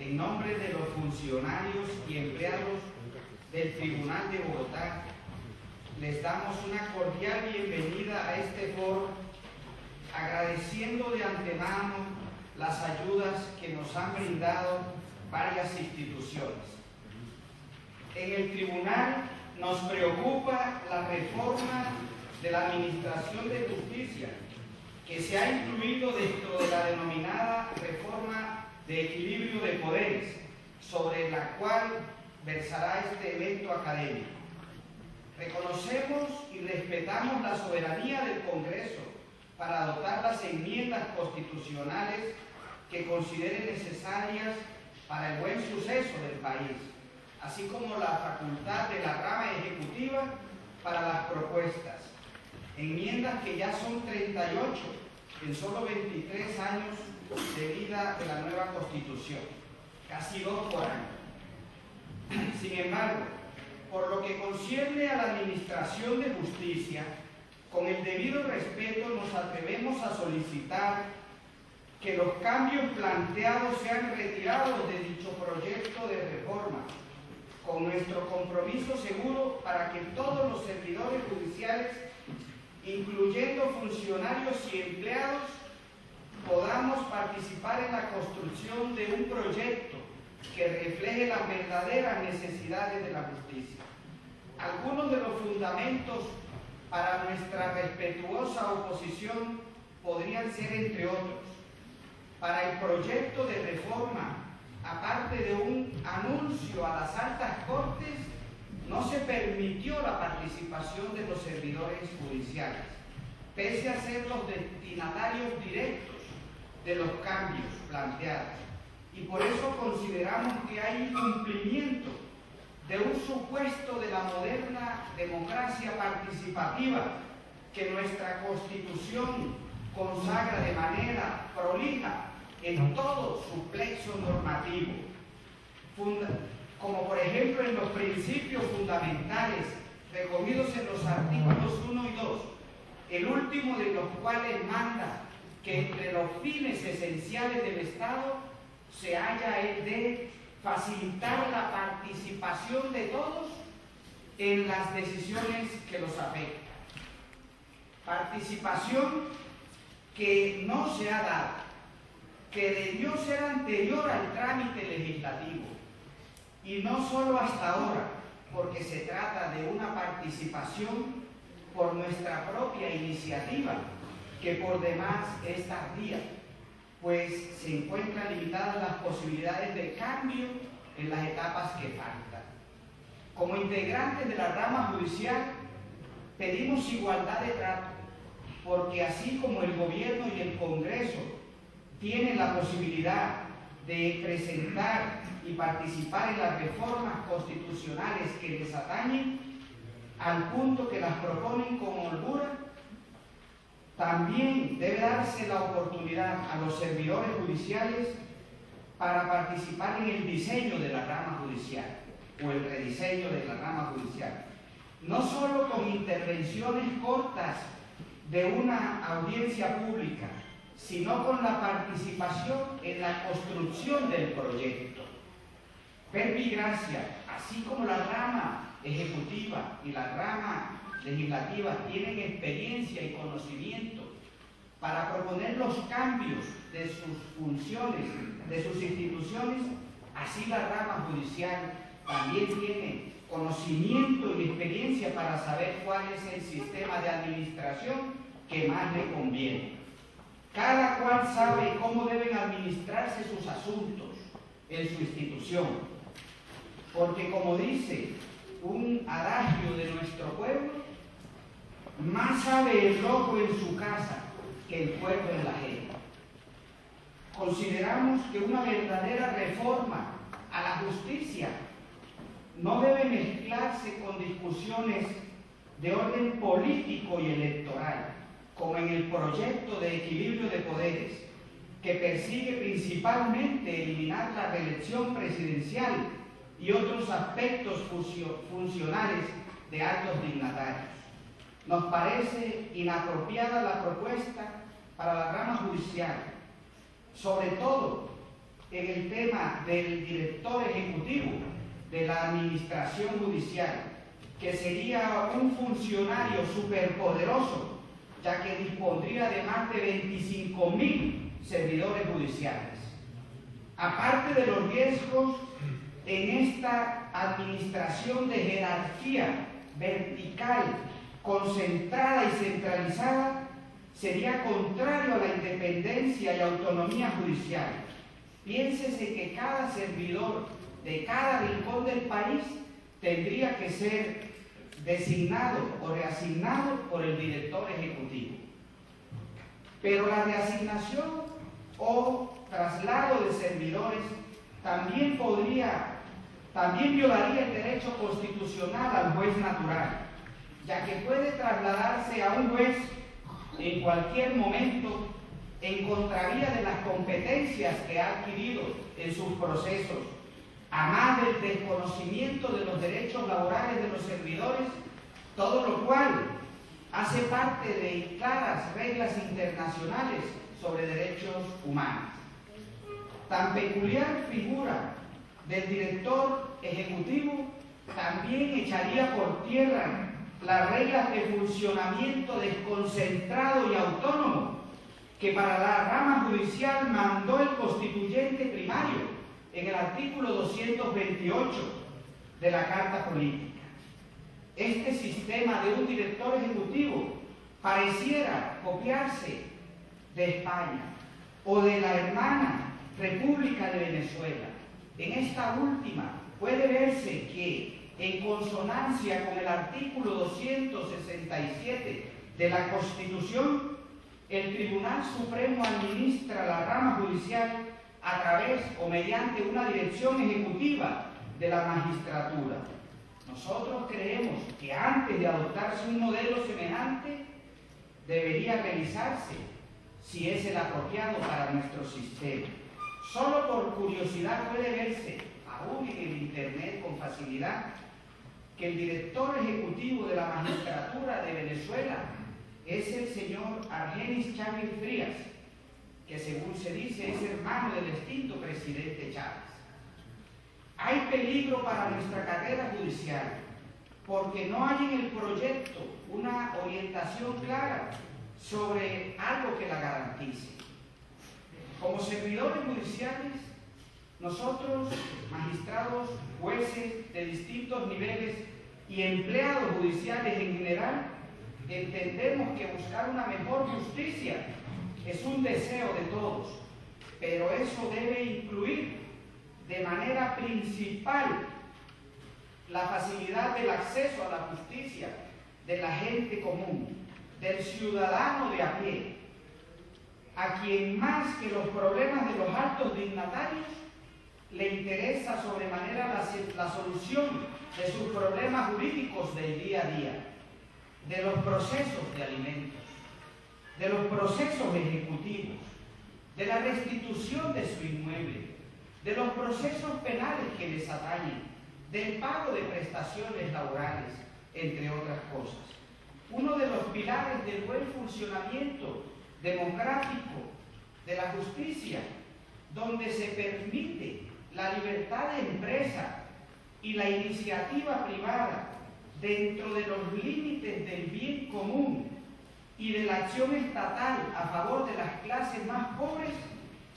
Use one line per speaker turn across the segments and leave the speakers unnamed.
en nombre de los funcionarios y empleados del Tribunal de Bogotá, les damos una cordial bienvenida a este foro, agradeciendo de antemano las ayudas que nos han brindado varias instituciones. En el Tribunal nos preocupa la reforma de la Administración de Justicia, que se ha incluido dentro de la denominada reforma de equilibrio de poderes, sobre la cual versará este evento académico. Reconocemos y respetamos la soberanía del Congreso para adoptar las enmiendas constitucionales que considere necesarias para el buen suceso del país, así como la facultad de la rama ejecutiva para las propuestas. Enmiendas que ya son 38 en solo 23 años de vida de la nueva Constitución, casi 2 por año. Sin embargo, por lo que concierne a la Administración de Justicia, con el debido respeto nos atrevemos a solicitar que los cambios planteados sean retirados de dicho proyecto de reforma, con nuestro compromiso seguro para que todos los servidores judiciales, incluyendo funcionarios y empleados, podamos participar en la construcción de un proyecto que refleje las verdaderas necesidades de la justicia. Algunos de los fundamentos para nuestra respetuosa oposición podrían ser, entre otros: para el proyecto de reforma, aparte de un anuncio a las altas cortes, no se permitió la participación de los servidores judiciales, pese a ser los destinatarios directos de los cambios planteados. Y por eso consideramos que hay incumplimiento de un supuesto de la moderna democracia participativa que nuestra Constitución consagra de manera prolija en todo su plexo normativo, como por ejemplo en los principios fundamentales recogidos en los artículos 1 y 2, el último de los cuales manda que entre los fines esenciales del Estado se halla el de facilitar la participación de todos en las decisiones que los afectan. Participación que no se ha dado, que debió ser anterior al trámite legislativo, y no solo hasta ahora, porque se trata de una participación por nuestra propia iniciativa, que por demás es tardía, pues se encuentran limitadas las posibilidades de cambio en las etapas que faltan. Como integrantes de la rama judicial, pedimos igualdad de trato, porque así como el gobierno y el Congreso tienen la posibilidad de presentar y participar en las reformas constitucionales que les atañen, al punto que las proponen con holgura, también debe darse la oportunidad a los servidores judiciales para participar en el diseño de la rama judicial o el rediseño de la rama judicial, no solo con intervenciones cortas de una audiencia pública, sino con la participación en la construcción del proyecto. Pervigracia, así como la rama ejecutiva y la rama legislativa tienen experiencia y conocimiento para proponer los cambios de sus funciones, de sus instituciones, así la rama judicial también tiene conocimiento y experiencia para saber cuál es el sistema de administración que más le conviene. Cada cual sabe cómo deben administrarse sus asuntos en su institución, porque como dice un adagio de nuestro pueblo, más sabe el loco en su casa que el pueblo en la ajena. Consideramos que una verdadera reforma a la justicia no debe mezclarse con discusiones de orden político y electoral, como en el proyecto de equilibrio de poderes, que persigue principalmente eliminar la reelección presidencial y otros aspectos funcionales de altos dignatarios. Nos parece inapropiada la propuesta para la rama judicial, sobre todo en el tema del director ejecutivo de la administración judicial, que sería un funcionario superpoderoso, ya que dispondría de más de 25.000 servidores judiciales. Aparte de los riesgos en esta administración de jerarquía vertical, concentrada y centralizada, sería contrario a la independencia y autonomía judicial. Piénsese que cada servidor de cada rincón del país tendría que ser designado o reasignado por el director ejecutivo. Pero la reasignación o traslado de servidores también violaría el derecho constitucional al juez natural, ya que puede trasladarse a un juez en cualquier momento en contravía de las competencias que ha adquirido en sus procesos, a más del desconocimiento de los derechos laborales de los servidores, todo lo cual hace parte de claras reglas internacionales sobre derechos humanos. Tan peculiar figura del director ejecutivo también echaría por tierra las reglas de funcionamiento desconcentrado y autónomo que para la rama judicial mandó el constituyente primario en el artículo 228 de la Carta Política. Este sistema de un director ejecutivo pareciera copiarse de España o de la hermana República de Venezuela. En esta última puede verse que, en consonancia con el artículo 267 de la Constitución, el Tribunal Supremo administra la rama judicial a través o mediante una dirección ejecutiva de la magistratura. Nosotros creemos que antes de adoptarse un modelo semejante, debería revisarse si es el apropiado para nuestro sistema. Solo por curiosidad puede verse, aún en el Internet con facilidad, que el director ejecutivo de la magistratura de Venezuela es el señor Argenis Chávez Frías, que según se dice es hermano del extinto presidente Chávez. Hay peligro para nuestra carrera judicial, porque no hay en el proyecto una orientación clara sobre algo que la garantice. Como servidores judiciales, nosotros, magistrados, jueces de distintos niveles y empleados judiciales en general, entendemos que buscar una mejor justicia es un deseo de todos, pero eso debe incluir de manera principal la facilidad del acceso a la justicia de la gente común, del ciudadano de a pie, a quien más que los problemas de los altos dignatarios le interesa sobremanera la solución de sus problemas jurídicos del día a día, de los procesos de alimentos, de los procesos ejecutivos, de la restitución de su inmueble, de los procesos penales que les atañen, del pago de prestaciones laborales, entre otras cosas. Uno de los pilares del buen funcionamiento democrático de la justicia, donde se permite la libertad de empresa y la iniciativa privada dentro de los límites del bien común y de la acción estatal a favor de las clases más pobres,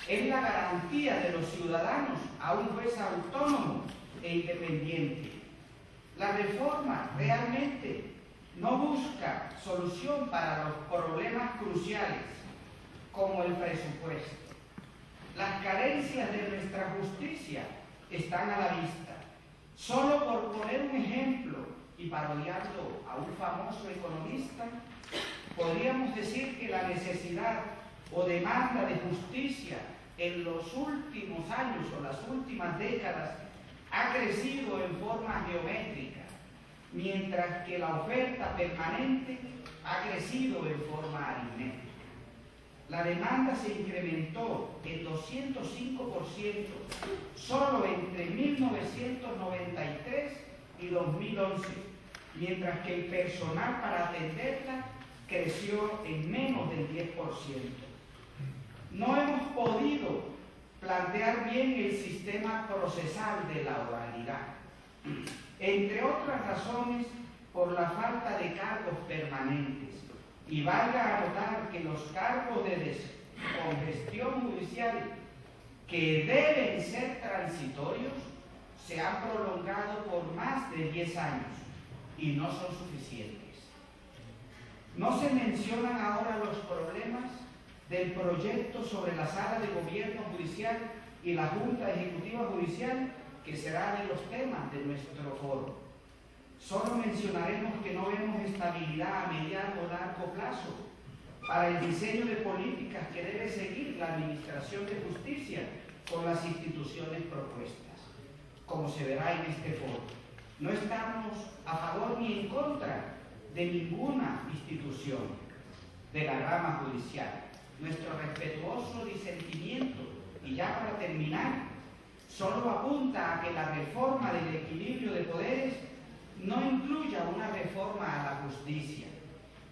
es la garantía de los ciudadanos a un juez autónomo e independiente. La reforma realmente no busca solución para los problemas cruciales, como el presupuesto. Las carencias de nuestra justicia están a la vista. Solo por poner un ejemplo y parodiando a un famoso economista, podríamos decir que la necesidad o demanda de justicia en los últimos años o las últimas décadas ha crecido en forma geométrica, mientras que la oferta permanente ha crecido en forma aritmética. La demanda se incrementó en 205% solo entre 1993 y 2011, mientras que el personal para atenderla creció en menos del 10%. No hemos podido plantear bien el sistema procesal de la oralidad, entre otras razones por la falta de cargos permanentes. Y valga anotar que los cargos de descongestión judicial que deben ser transitorios se han prolongado por más de 10 años y no son suficientes. No se mencionan ahora los problemas del proyecto sobre la Sala de Gobierno Judicial y la Junta Ejecutiva Judicial, que será de los temas de nuestro foro. Solo mencionaremos que no vemos estabilidad a mediano o largo plazo para el diseño de políticas que debe seguir la Administración de Justicia con las instituciones propuestas, como se verá en este foro. No estamos a favor ni en contra de ninguna institución de la rama judicial. Nuestro respetuoso disentimiento, y ya para terminar, solo apunta a que la reforma del equilibrio de poderes no incluya una reforma a la justicia,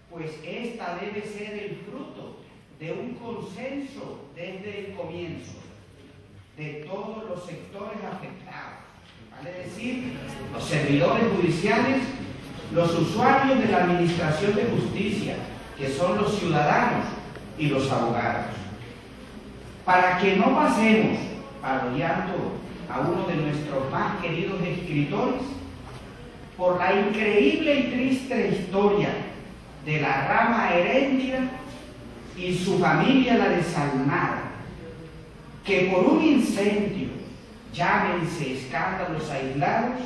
pues esta debe ser el fruto de un consenso desde el comienzo de todos los sectores afectados, vale decir, los servidores judiciales, los usuarios de la Administración de Justicia, que son los ciudadanos, y los abogados, para que no pasemos, parodiando a uno de nuestros más queridos escritores, por la increíble y triste historia de la rama Heréndira y su familia la desalmada, que por un incendio, llámense escándalos aislados,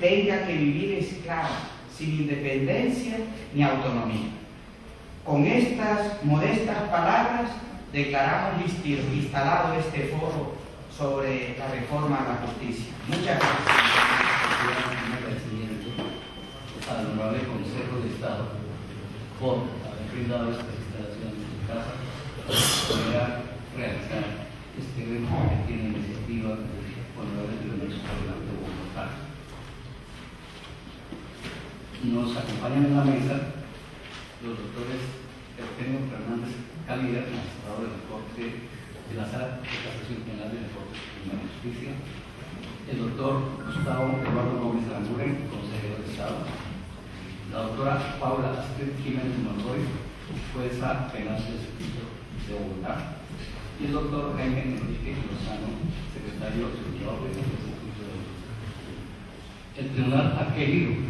tenga que vivir esclava, sin independencia ni autonomía. Con estas modestas palabras declaramos instalado este foro sobre la reforma a la justicia. Muchas gracias.
Un agradecimiento al honorable Consejo de Estado por haber brindado esta instalación en su casa para realizar este evento que tiene iniciativa honorable del Parlamento de Bogotá. Nos acompañan en la mesa los doctores Eugenio Fernández Calida, magistrado de la Corte de la Sala de Casación Penal de la Corte Suprema de Justicia, el doctor Gustavo Eduardo Gómez Aranguren, consejero de Estado, la doctora Paula Astrid Jiménez Monroy, jueza penal del Circuito de Bogotá, y el doctor Jaime Enrique Lozano, secretario auxiliar del Circuito de Bogotá. El tribunal ha querido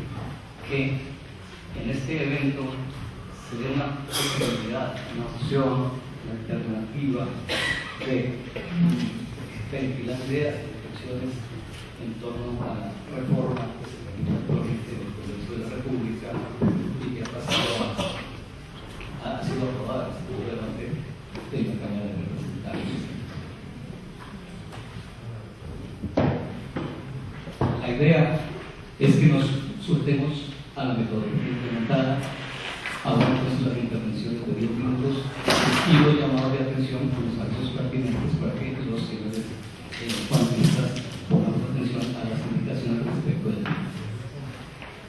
que en este evento se dé una posibilidad, una opción, una alternativa de ventilar ideas y reflexiones en torno a la reforma que se realiza actualmente en el Congreso de la República y que ha sido aprobada durante la Cámara de Representantes. La idea es que nos soltemos a la metodología implementada. Ahora pues las intervenciones de 10 minutos y los llamados de atención con los actos pertinentes para que los señores panelistas pongan atención a las indicaciones respecto del tema.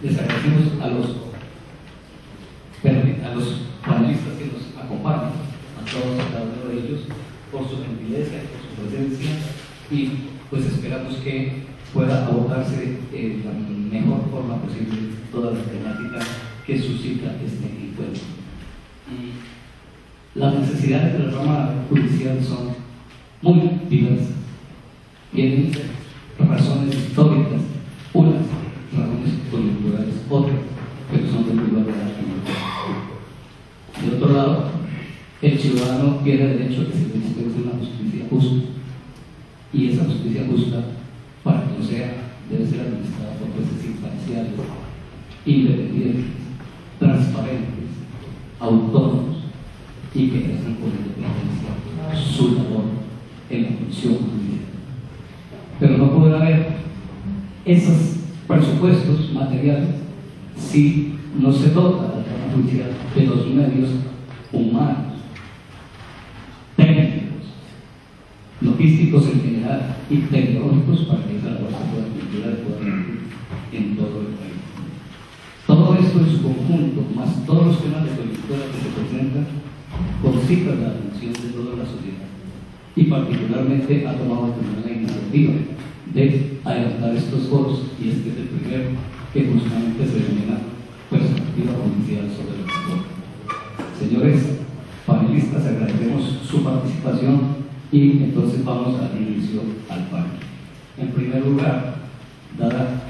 Les agradecemos a los panelistas que nos acompañan, a todos y cada uno de ellos, por su gentileza y por su presencia, y pues esperamos que pueda abordarse de la mejor forma posible toda la temática que suscita este encuentro. Las necesidades de la rama judicial son muy diversas. Tienen razones históricas, unas razones coyunturales, otras, pero son del lugar de la actividad. Del otro lado, el ciudadano tiene derecho a que se le dispense una justicia justa, y esa justicia justa, para que lo sea, debe ser administrada por jueces imparciales, independientes, transparentes, autónomos y que ejerzan con independencia su labor en la función judicial. Pero no podrá haber esos presupuestos materiales si no se dota a la rama judicial de los medios humanos, técnicos, logísticos en general y tecnológicos para que esa labor se pueda cumplir adecuadamente en todo el país. Todo esto en su conjunto, más todos los temas de coyuntura que se presentan, concitan la atención de toda la sociedad y particularmente ha tomado también la iniciativa de adelantar estos foros, y este es el primero que justamente se denomina perspectiva judicial sobre la reforma. Señores panelistas, agradecemos su participación y entonces vamos al inicio al panel. En primer lugar, dada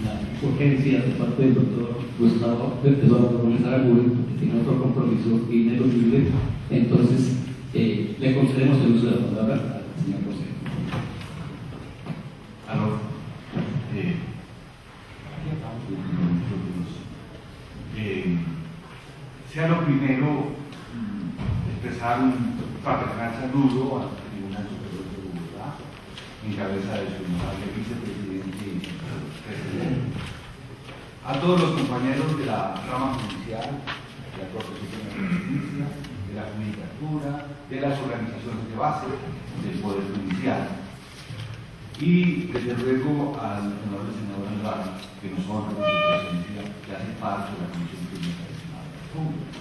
la urgencia de parte del doctor Gustavo Eduardo Gómez Aranguren, que tiene otro compromiso ineludible, entonces le concedemos el uso de la palabra al señor José.
Sea lo primero expresar un fraternal saludo al Tribunal Superior de Bogotá, en cabeza de su honorable vicepresidente y presidente, a todos los compañeros de la rama judicial, de la Corte Suprema de Justicia, de la Judicatura, de las organizaciones de base del Poder Judicial, y desde luego al honorable senador Andrade, que nos honra con su presencia, que hace parte de la Comisión Técnica del Senado de la República.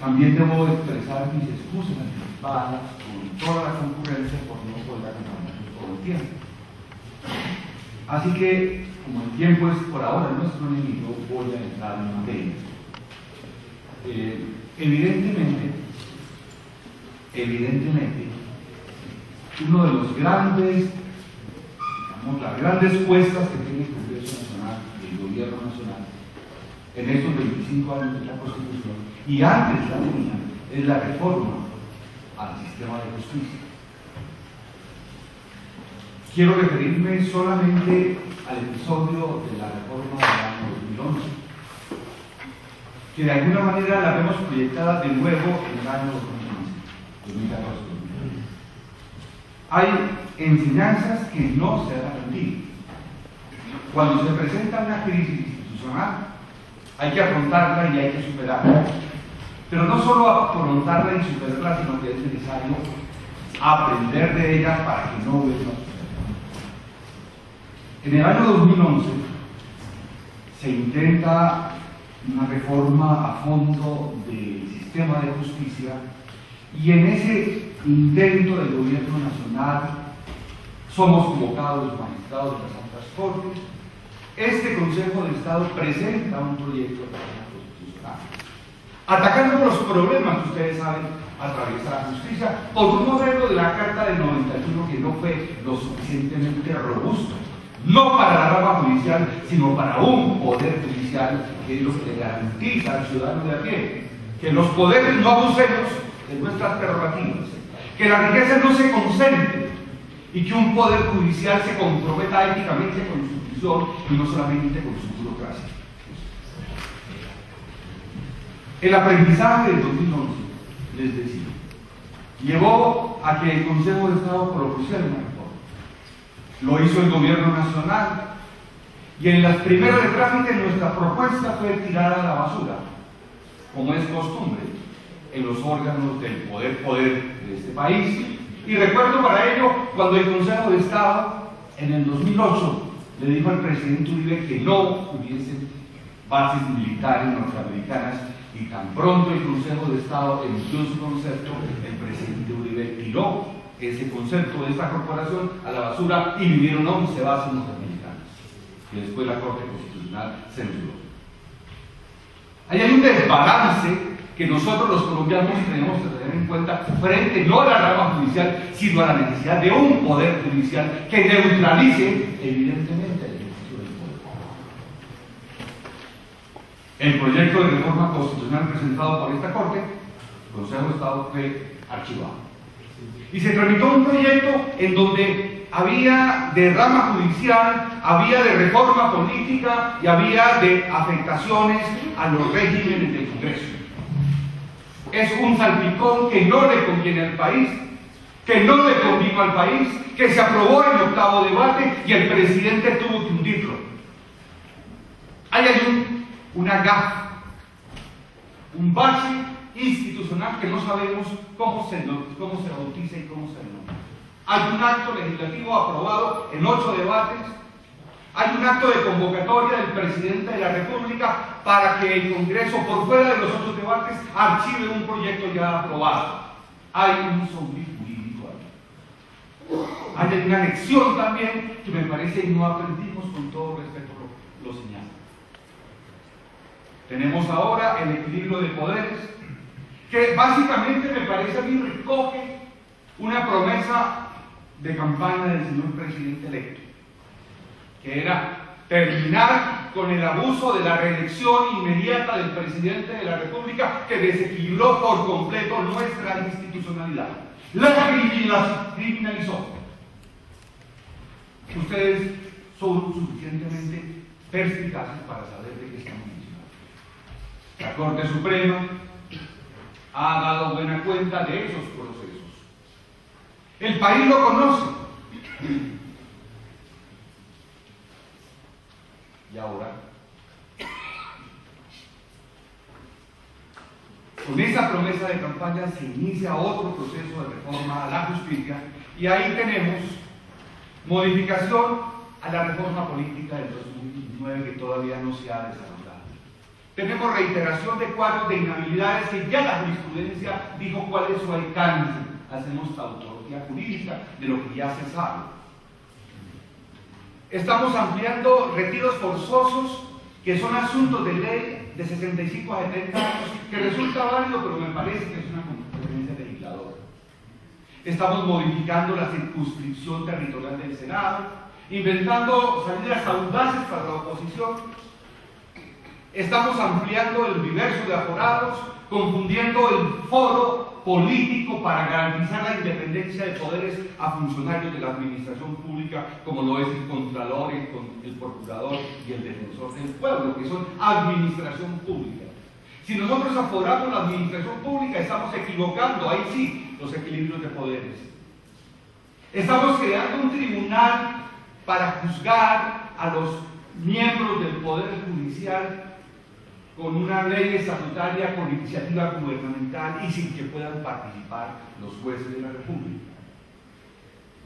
También debo expresar mis excusas anticipadas con toda la concurrencia por no poder acompañarnos todo el tiempo. Así que, como el tiempo es por ahora nuestro enemigo, voy a entrar en materia. Evidentemente, uno de los grandes, digamos, las grandes cuestas que tiene el Congreso Nacional y el Gobierno Nacional en estos 25 años de la Constitución, y antes la tenía, es la reforma al sistema de justicia. Quiero referirme solamente al episodio de la reforma del año 2011, que de alguna manera la vemos proyectada de nuevo en el año 2014. Hay enseñanzas que no se han aprendido. Cuando se presenta una crisis institucional, hay que afrontarla y hay que superarla. Pero no solo afrontarla y superarla, sino que es necesario aprender de ellas para que no vuelva a suceder. En el año 2011 se intenta una reforma a fondo del sistema de justicia, y en ese intento del Gobierno Nacional somos convocados los magistrados de las altas cortes. Este Consejo de Estado presenta un proyecto de reforma constitucional, atacando los problemas que ustedes saben atraviesa la justicia por un modelo de la Carta del 91 que no fue lo suficientemente robusto, no para la rama judicial, sino para un poder judicial que es lo que le garantiza al ciudadano de a pie que los poderes no abusemos de nuestras prerrogativas, que la riqueza no se concentre y que un poder judicial se comprometa éticamente con su función y no solamente con su burocracia. El aprendizaje del 2011, les decía, llevó a que el Consejo de Estado propusiera una reforma. Lo hizo el Gobierno Nacional, y en las primeras de trámite nuestra propuesta fue tirada a la basura, como es costumbre en los órganos del poder de este país. Y recuerdo para ello cuando el Consejo de Estado en el 2008 le dijo al presidente Uribe que no hubiesen bases militares norteamericanas, y tan pronto el Consejo de Estado emitió su concepto, el presidente Uribe tiró ese concepto de esta corporación a la basura y vinieron 11 bases norteamericanas, que después la Corte Constitucional censuró. Ahí hay un desbalance que nosotros los colombianos tenemos que tener en cuenta frente no a la rama judicial, sino a la necesidad de un poder judicial que neutralice evidentemente el ejercicio del poder. El proyecto de reforma constitucional presentado por esta Corte, el Consejo de Estado, fue archivado. Y se tramitó un proyecto en donde había de rama judicial, había de reforma política y había de afectaciones a los regímenes del Congreso. Es un salpicón que no le conviene al país, que no le convino al país, que se aprobó en el octavo debate y el presidente tuvo que hundirlo. Ahí hay una gafa, un bache institucional que no sabemos cómo se bautiza y cómo se denomina. Hay un acto legislativo aprobado en 8 debates, hay un acto de convocatoria del presidente de la República para que el Congreso, por fuera de los otros debates, archive un proyecto ya aprobado. hay un zombie jurídico ahí. Hay una lección también que me parece no aprendimos, con todo respeto lo señalo. Tenemos ahora el equilibrio de poderes, que básicamente me parece a mí recoge una promesa de campaña del señor presidente electo, que era terminar con el abuso de la reelección inmediata del presidente de la República, que desequilibró por completo nuestra institucionalidad. La criminalizó. Ustedes son suficientemente perspicaces para saber de qué estamos diciendo. La Corte Suprema ha dado buena cuenta de esos procesos. El país lo conoce. Y ahora, con esa promesa de campaña se inicia otro proceso de reforma a la justicia, y ahí tenemos modificación a la reforma política del 2009 que todavía no se ha desarrollado. Tenemos reiteración de cuadros de inhabilidades que ya la jurisprudencia dijo cuál es su alcance. Hacemos tautología jurídica de lo que ya se sabe. Estamos ampliando retiros forzosos, que son asuntos de ley de 65 a 70 años, que resulta válido, pero me parece que es una competencia legisladora. Estamos modificando la circunscripción territorial del Senado, inventando salidas audaces para la oposición. Estamos ampliando el universo de aforados, confundiendo el foro político para garantizar la independencia de poderes a funcionarios de la administración pública, como lo es el Contralor, el Procurador y el Defensor del Pueblo, que son administración pública. Si nosotros aforamos la administración pública, estamos equivocando, ahí sí, los equilibrios de poderes. Estamos creando un tribunal para juzgar a los miembros del Poder Judicial con una ley estatutaria con iniciativa gubernamental y sin que puedan participar los jueces de la República,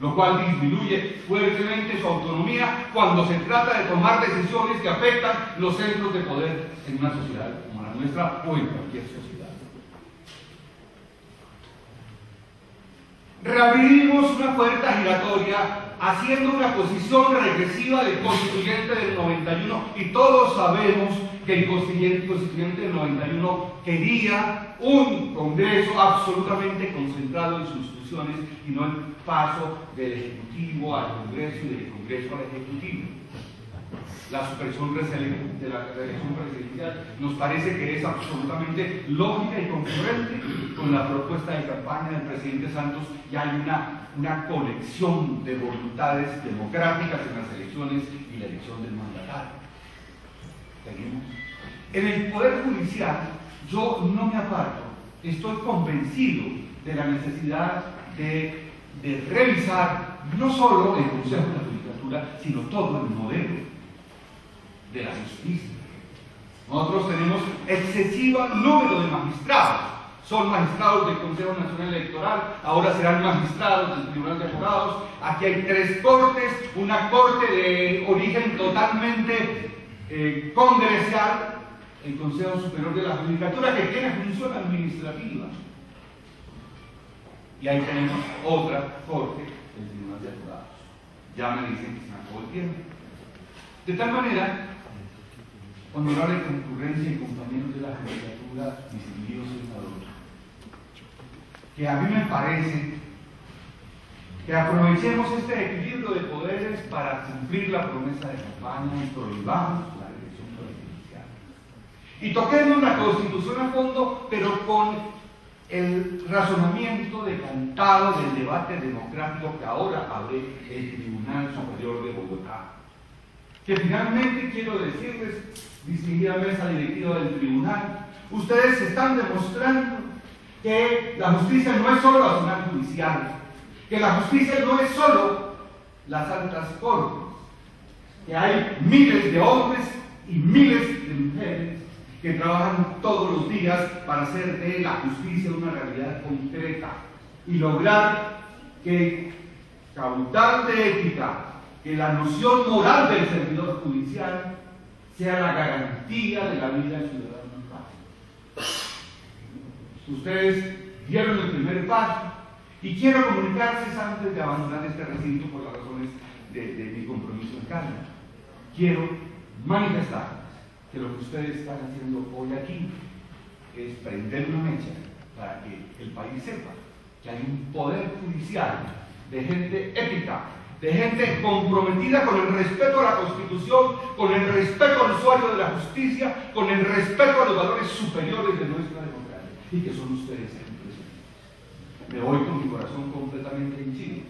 lo cual disminuye fuertemente su autonomía cuando se trata de tomar decisiones que afectan los centros de poder en una sociedad como la nuestra o en cualquier sociedad. Reabrimos una puerta giratoria haciendo una posición regresiva del constituyente del 91, y todos sabemos que el constituyente del 91 quería un Congreso absolutamente concentrado en sus funciones y no el paso del Ejecutivo al Congreso y del Congreso al Ejecutivo. La supresión de la reelección presidencial nos parece que es absolutamente lógica y concurrente con la propuesta de campaña del presidente Santos, y hay una conexión de voluntades democráticas en las elecciones y la elección del mandatario. ¿Seguimos? En el Poder Judicial yo no me aparto, estoy convencido de la necesidad de revisar no solo el Consejo de la Judicatura, sino todo el modelo de la justicia. Nosotros tenemos excesivo número de magistrados. Son magistrados del Consejo Nacional Electoral, ahora serán magistrados del Tribunal de Abogados. Aquí hay 3 cortes, una corte de origen totalmente congresal, el Consejo Superior de la Judicatura, que tiene función administrativa. Y ahí tenemos otra corte, el Tribunal de Abogados. Ya me dicen que se me acabó el tiempo. De tal manera, honorable concurrencia y compañeros de la Judicatura, mis queridos senadores, que a mí me parece que aprovechemos este equilibrio de poderes para cumplir la promesa de campaña y prohibamos la reelección presidencial. Y toquemos la Constitución a fondo, pero con el razonamiento decantado del debate democrático que ahora abre el Tribunal Superior de Bogotá. Que finalmente quiero decirles, distinguida mesa directiva del tribunal, ustedes están demostrando que la justicia no es solo la Nacional Judicial, que la justicia no es solo las altas cortes, que hay miles de hombres y miles de mujeres que trabajan todos los días para hacer de la justicia una realidad concreta y lograr que caudal de ética, que la noción moral del servidor judicial sea la garantía de la vida del ciudadano en paz. Ustedes dieron el primer paso. Y quiero comunicarles antes de abandonar este recinto por las razones de mi compromiso en Cali. Quiero manifestarles que lo que ustedes están haciendo hoy aquí es prender una mecha para que el país sepa que hay un poder judicial de gente ética, de gente comprometida con el respeto a la Constitución, con el respeto al usuario de la justicia, con el respeto a los valores superiores de nuestra democracia, y que son ustedes aquí presentes. Me voy con mi corazón completamente henchido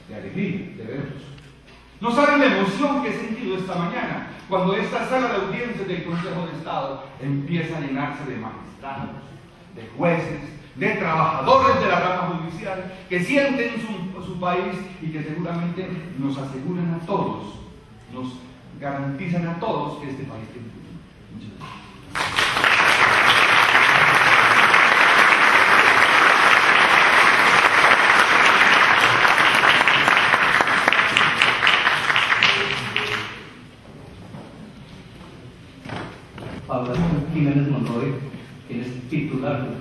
de alegría de verlos. No saben la emoción que he sentido esta mañana cuando esta sala de audiencias del Consejo de Estado empieza a llenarse de magistrados, de jueces, de trabajadores de la rama judicial que sienten su país y que seguramente nos aseguran a todos, nos garantizan a todos que este país tiene futuro. Muchas gracias.
Paula Jiménez Monroy, quien es titular de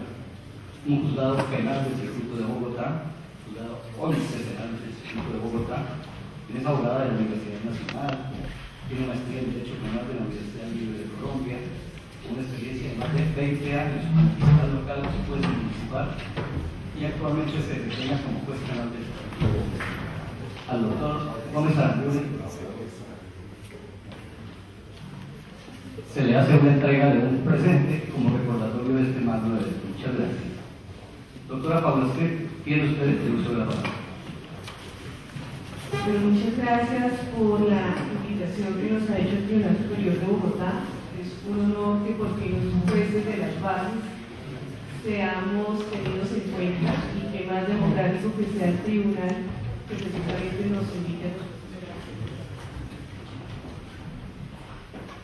un juzgado penal del Distrito de Bogotá, juzgado 11 penal del Distrito de Bogotá, quien es abogada de la Universidad Nacional, tiene maestría en Derecho Penal de la Universidad Libre de Colombia, una experiencia de más de 20 años como fiscal local y juez municipal, y actualmente se desempeña como juez penal del Distrito de Bogotá. Al doctor Gómez Aranguren se le hace una entrega de un presente como recordatorio de este magno evento. Muchas gracias. Doctora Paula, tiene usted el uso de la palabra.
Pero muchas gracias por la invitación que nos ha hecho el Tribunal Superior de Bogotá. Es un honor que por fin los jueces de las bases seamos tenidos en cuenta y que más democrático que sea el tribunal que precisamente nos invita a nosotros.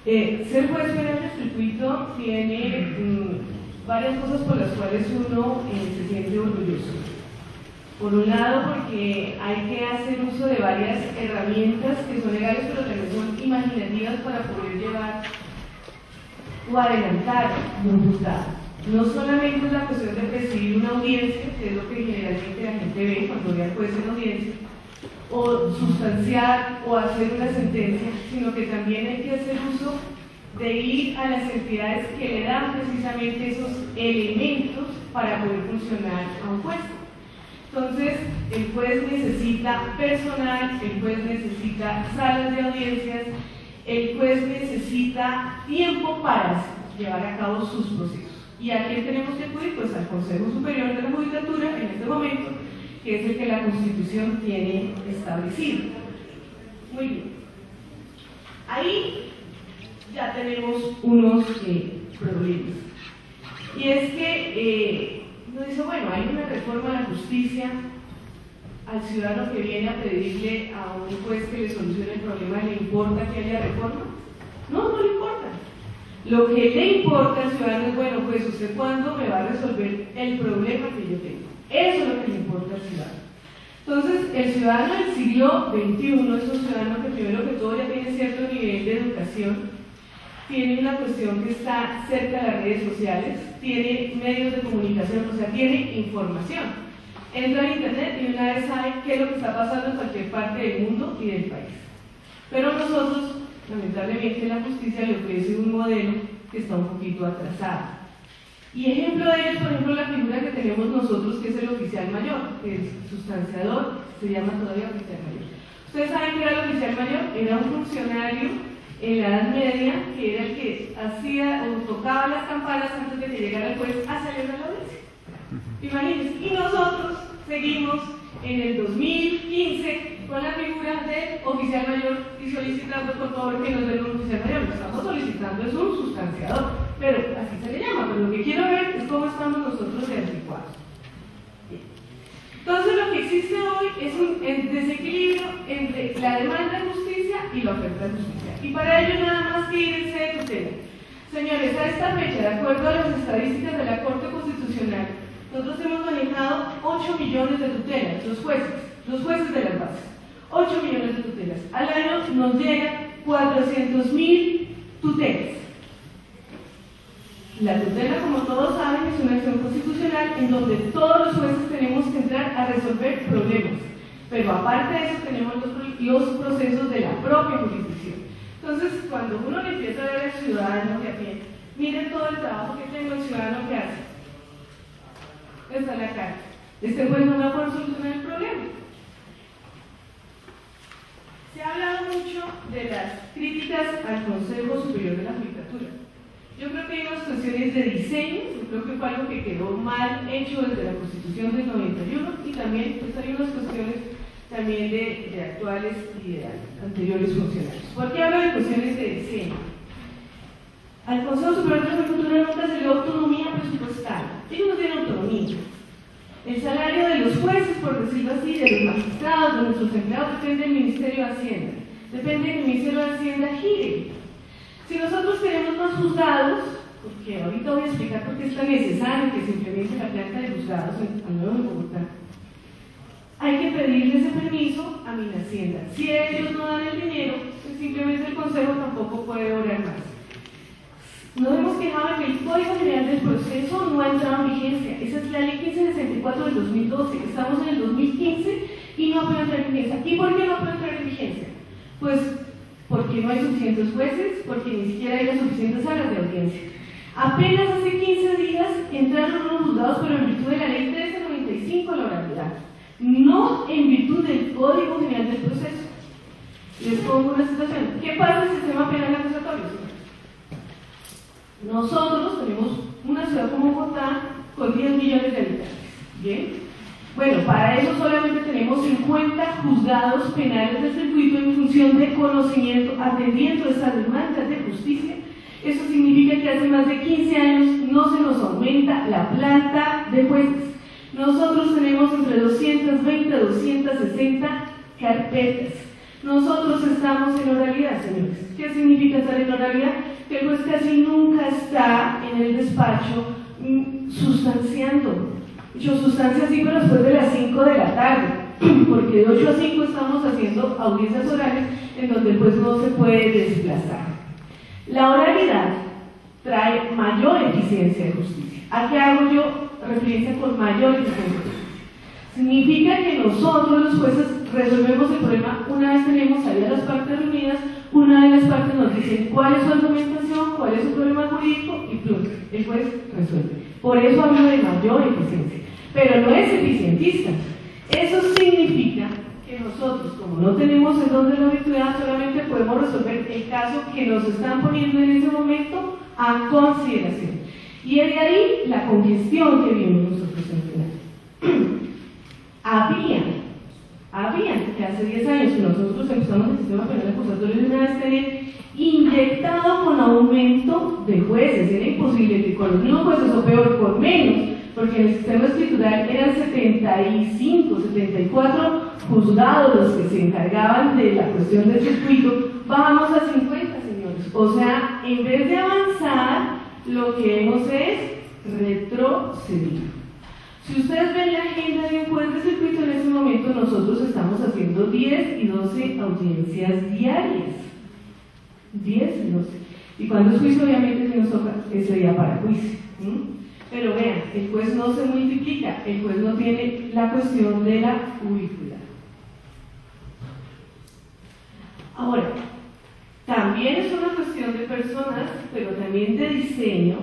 Ser juez penal de circuito tiene varias cosas por las cuales uno se siente orgulloso. Por un lado, porque hay que hacer uso de varias herramientas que son legales, pero también son imaginativas para poder llevar o adelantar un juzgado. No solamente es la cuestión de presidir una audiencia, que es lo que generalmente la gente ve cuando ve al juez en audiencia, o sustanciar o hacer una sentencia, sino que también hay que hacer uso de ir a las entidades que le dan precisamente esos elementos para poder funcionar a un juez. Entonces, el juez necesita personal, el juez necesita salas de audiencias, el juez necesita tiempo para llevar a cabo sus procesos. ¿Y a quién tenemos que acudir? Pues al Consejo Superior de la Judicatura en este momento, que es el que la Constitución tiene establecido. Muy bien. Ahí ya tenemos unos problemas. Y es que uno dice, bueno, hay una reforma a la justicia, al ciudadano que viene a pedirle a un juez que le solucione el problema, ¿le importa que haya reforma? No, no le importa. Lo que le importa al ciudadano es, bueno, pues usted cuándo me va a resolver el problema que yo tengo. Eso es lo que le importa al ciudadano. Entonces, el ciudadano del siglo XXI es un ciudadano que primero que todo ya tiene cierto nivel de educación, tiene una cuestión que está cerca de las redes sociales, tiene medios de comunicación, o sea, tiene información. Entra a internet y una vez sabe qué es lo que está pasando en cualquier parte del mundo y del país. Pero nosotros, lamentablemente, la justicia le ofrece un modelo que está un poquito atrasado. Y ejemplo de ello es, por ejemplo, la figura que tenemos nosotros, que es el oficial mayor, que el sustanciador se llama todavía oficial mayor. ¿Ustedes saben qué era el oficial mayor? Era un funcionario en la Edad Media, que era el que hacía o tocaba las campanas antes de que llegara el juez a celebrar la audiencia. Imagínense, y nosotros seguimos en el 2015 con la figura de oficial mayor y solicitando por favor que nos den un oficial mayor. Lo que estamos solicitando es un sustanciador, pero así se le llama, pero lo que quiero ver es cómo estamos nosotros de anticuados. Entonces lo que existe hoy es un desequilibrio entre la demanda de justicia y la oferta de justicia. Y para ello nada más que irse de tutela. Señores, a esta fecha, de acuerdo a las estadísticas de la Corte Constitucional, nosotros hemos manejado 8 millones de tutelas, los jueces de las bases. 8 millones de tutelas. Al año nos llegan 400.000 tutelas. La tutela, como todos saben, es una acción constitucional en donde todos los jueces tenemos que entrar a resolver problemas. Pero aparte de eso tenemos los procesos de la propia jurisdicción. Entonces, cuando uno le empieza a ver al ciudadano que a pie, miren todo el trabajo que tengo el ciudadano que hace. Está en la cara. Este juez no va a poder solucionar el problema. Se ha hablado mucho de las críticas al Consejo Superior de la Judicatura. Yo creo que hay unas cuestiones de diseño, yo creo que fue algo que quedó mal hecho desde la Constitución del 91 y también pues, hay unas cuestiones también de actuales y de anteriores funcionarios. ¿Por qué hablo de cuestiones de diseño? Al Consejo Superior de la Judicatura nunca se dio autonomía presupuestaria. Ellos no tienen autonomía. El salario de los jueces, por decirlo así, de los magistrados, de nuestros empleados, depende del Ministerio de Hacienda. Depende de que el Ministerio de Hacienda gire. Si nosotros queremos más juzgados, porque ahorita voy a explicar por qué es tan necesario que se implemente la planta de juzgados al nuevo de Bogotá, hay que pedirle ese permiso a Hacienda. Si ellos no dan el dinero, pues simplemente el Consejo tampoco puede obrar más. Nos hemos quejado de que el Código General del Proceso no ha entrado en vigencia. Esa es la Ley 1564 del 2012. Estamos en el 2015 y no puede entrar en vigencia. ¿Y por qué no puede entrar en vigencia? Pues porque no hay suficientes jueces, porque ni siquiera hay las suficientes salas de audiencia. Apenas hace 15 días entraron unos juzgados, pero en virtud de la Ley 1395 la oralidad, no en virtud del Código General del Proceso. Les pongo una situación. ¿Qué pasa en el sistema penal acusatorio? Nosotros tenemos una ciudad como Bogotá con 10 millones de habitantes. ¿Bien? Bueno, para eso solamente tenemos 50 juzgados penales de circuito en función de conocimiento, atendiendo estas demandas de justicia. Eso significa que hace más de 15 años no se nos aumenta la planta de jueces. Nosotros tenemos entre 220 a 260 carpetas. Nosotros estamos en oralidad, señores. ¿Qué significa estar en oralidad? Que el juez casi nunca está en el despacho sustanciando. Yo sustancia sí, pero después de las 5 de la tarde, porque de 8 a 5 estamos haciendo audiencias orales en donde el juez no se puede desplazar. La oralidad trae mayor eficiencia de justicia. ¿A qué hago yo referencia con mayor eficiencia de justicia? Significa que nosotros los jueces resolvemos el problema una vez tenemos ahí a las partes reunidas, una de las partes nos dicen cuál es su argumentación, cuál es su problema jurídico y plum, el juez resuelve. Por eso hablo de mayor eficiencia, pero no es eficientista. Eso significa que nosotros, como no tenemos el don de la virtualidad, solamente podemos resolver el caso que nos están poniendo en ese momento a consideración. Y de ahí la congestión que vimos nosotros en final. Habían que hace 10 años que nosotros empezamos el sistema penal acusatorio de una vez tener inyectado con aumento de jueces. Era imposible que con los mismos jueces o peor, con menos, porque en el sistema escritural eran 75, 74 juzgados los que se encargaban de la cuestión del circuito, bajamos a 50, señores. O sea, en vez de avanzar, lo que hemos es retrocedido. Si ustedes ven la agenda de un juez de circuito en ese momento, nosotros estamos haciendo 10 y 12 audiencias diarias. 10 y 12. Y cuando es juicio, obviamente se nos toca ese día para juicio. Pero vean, el juez no se multiplica, el juez no tiene la cuestión de la ubicuidad. Ahora, también es una cuestión de personas, pero también de diseño,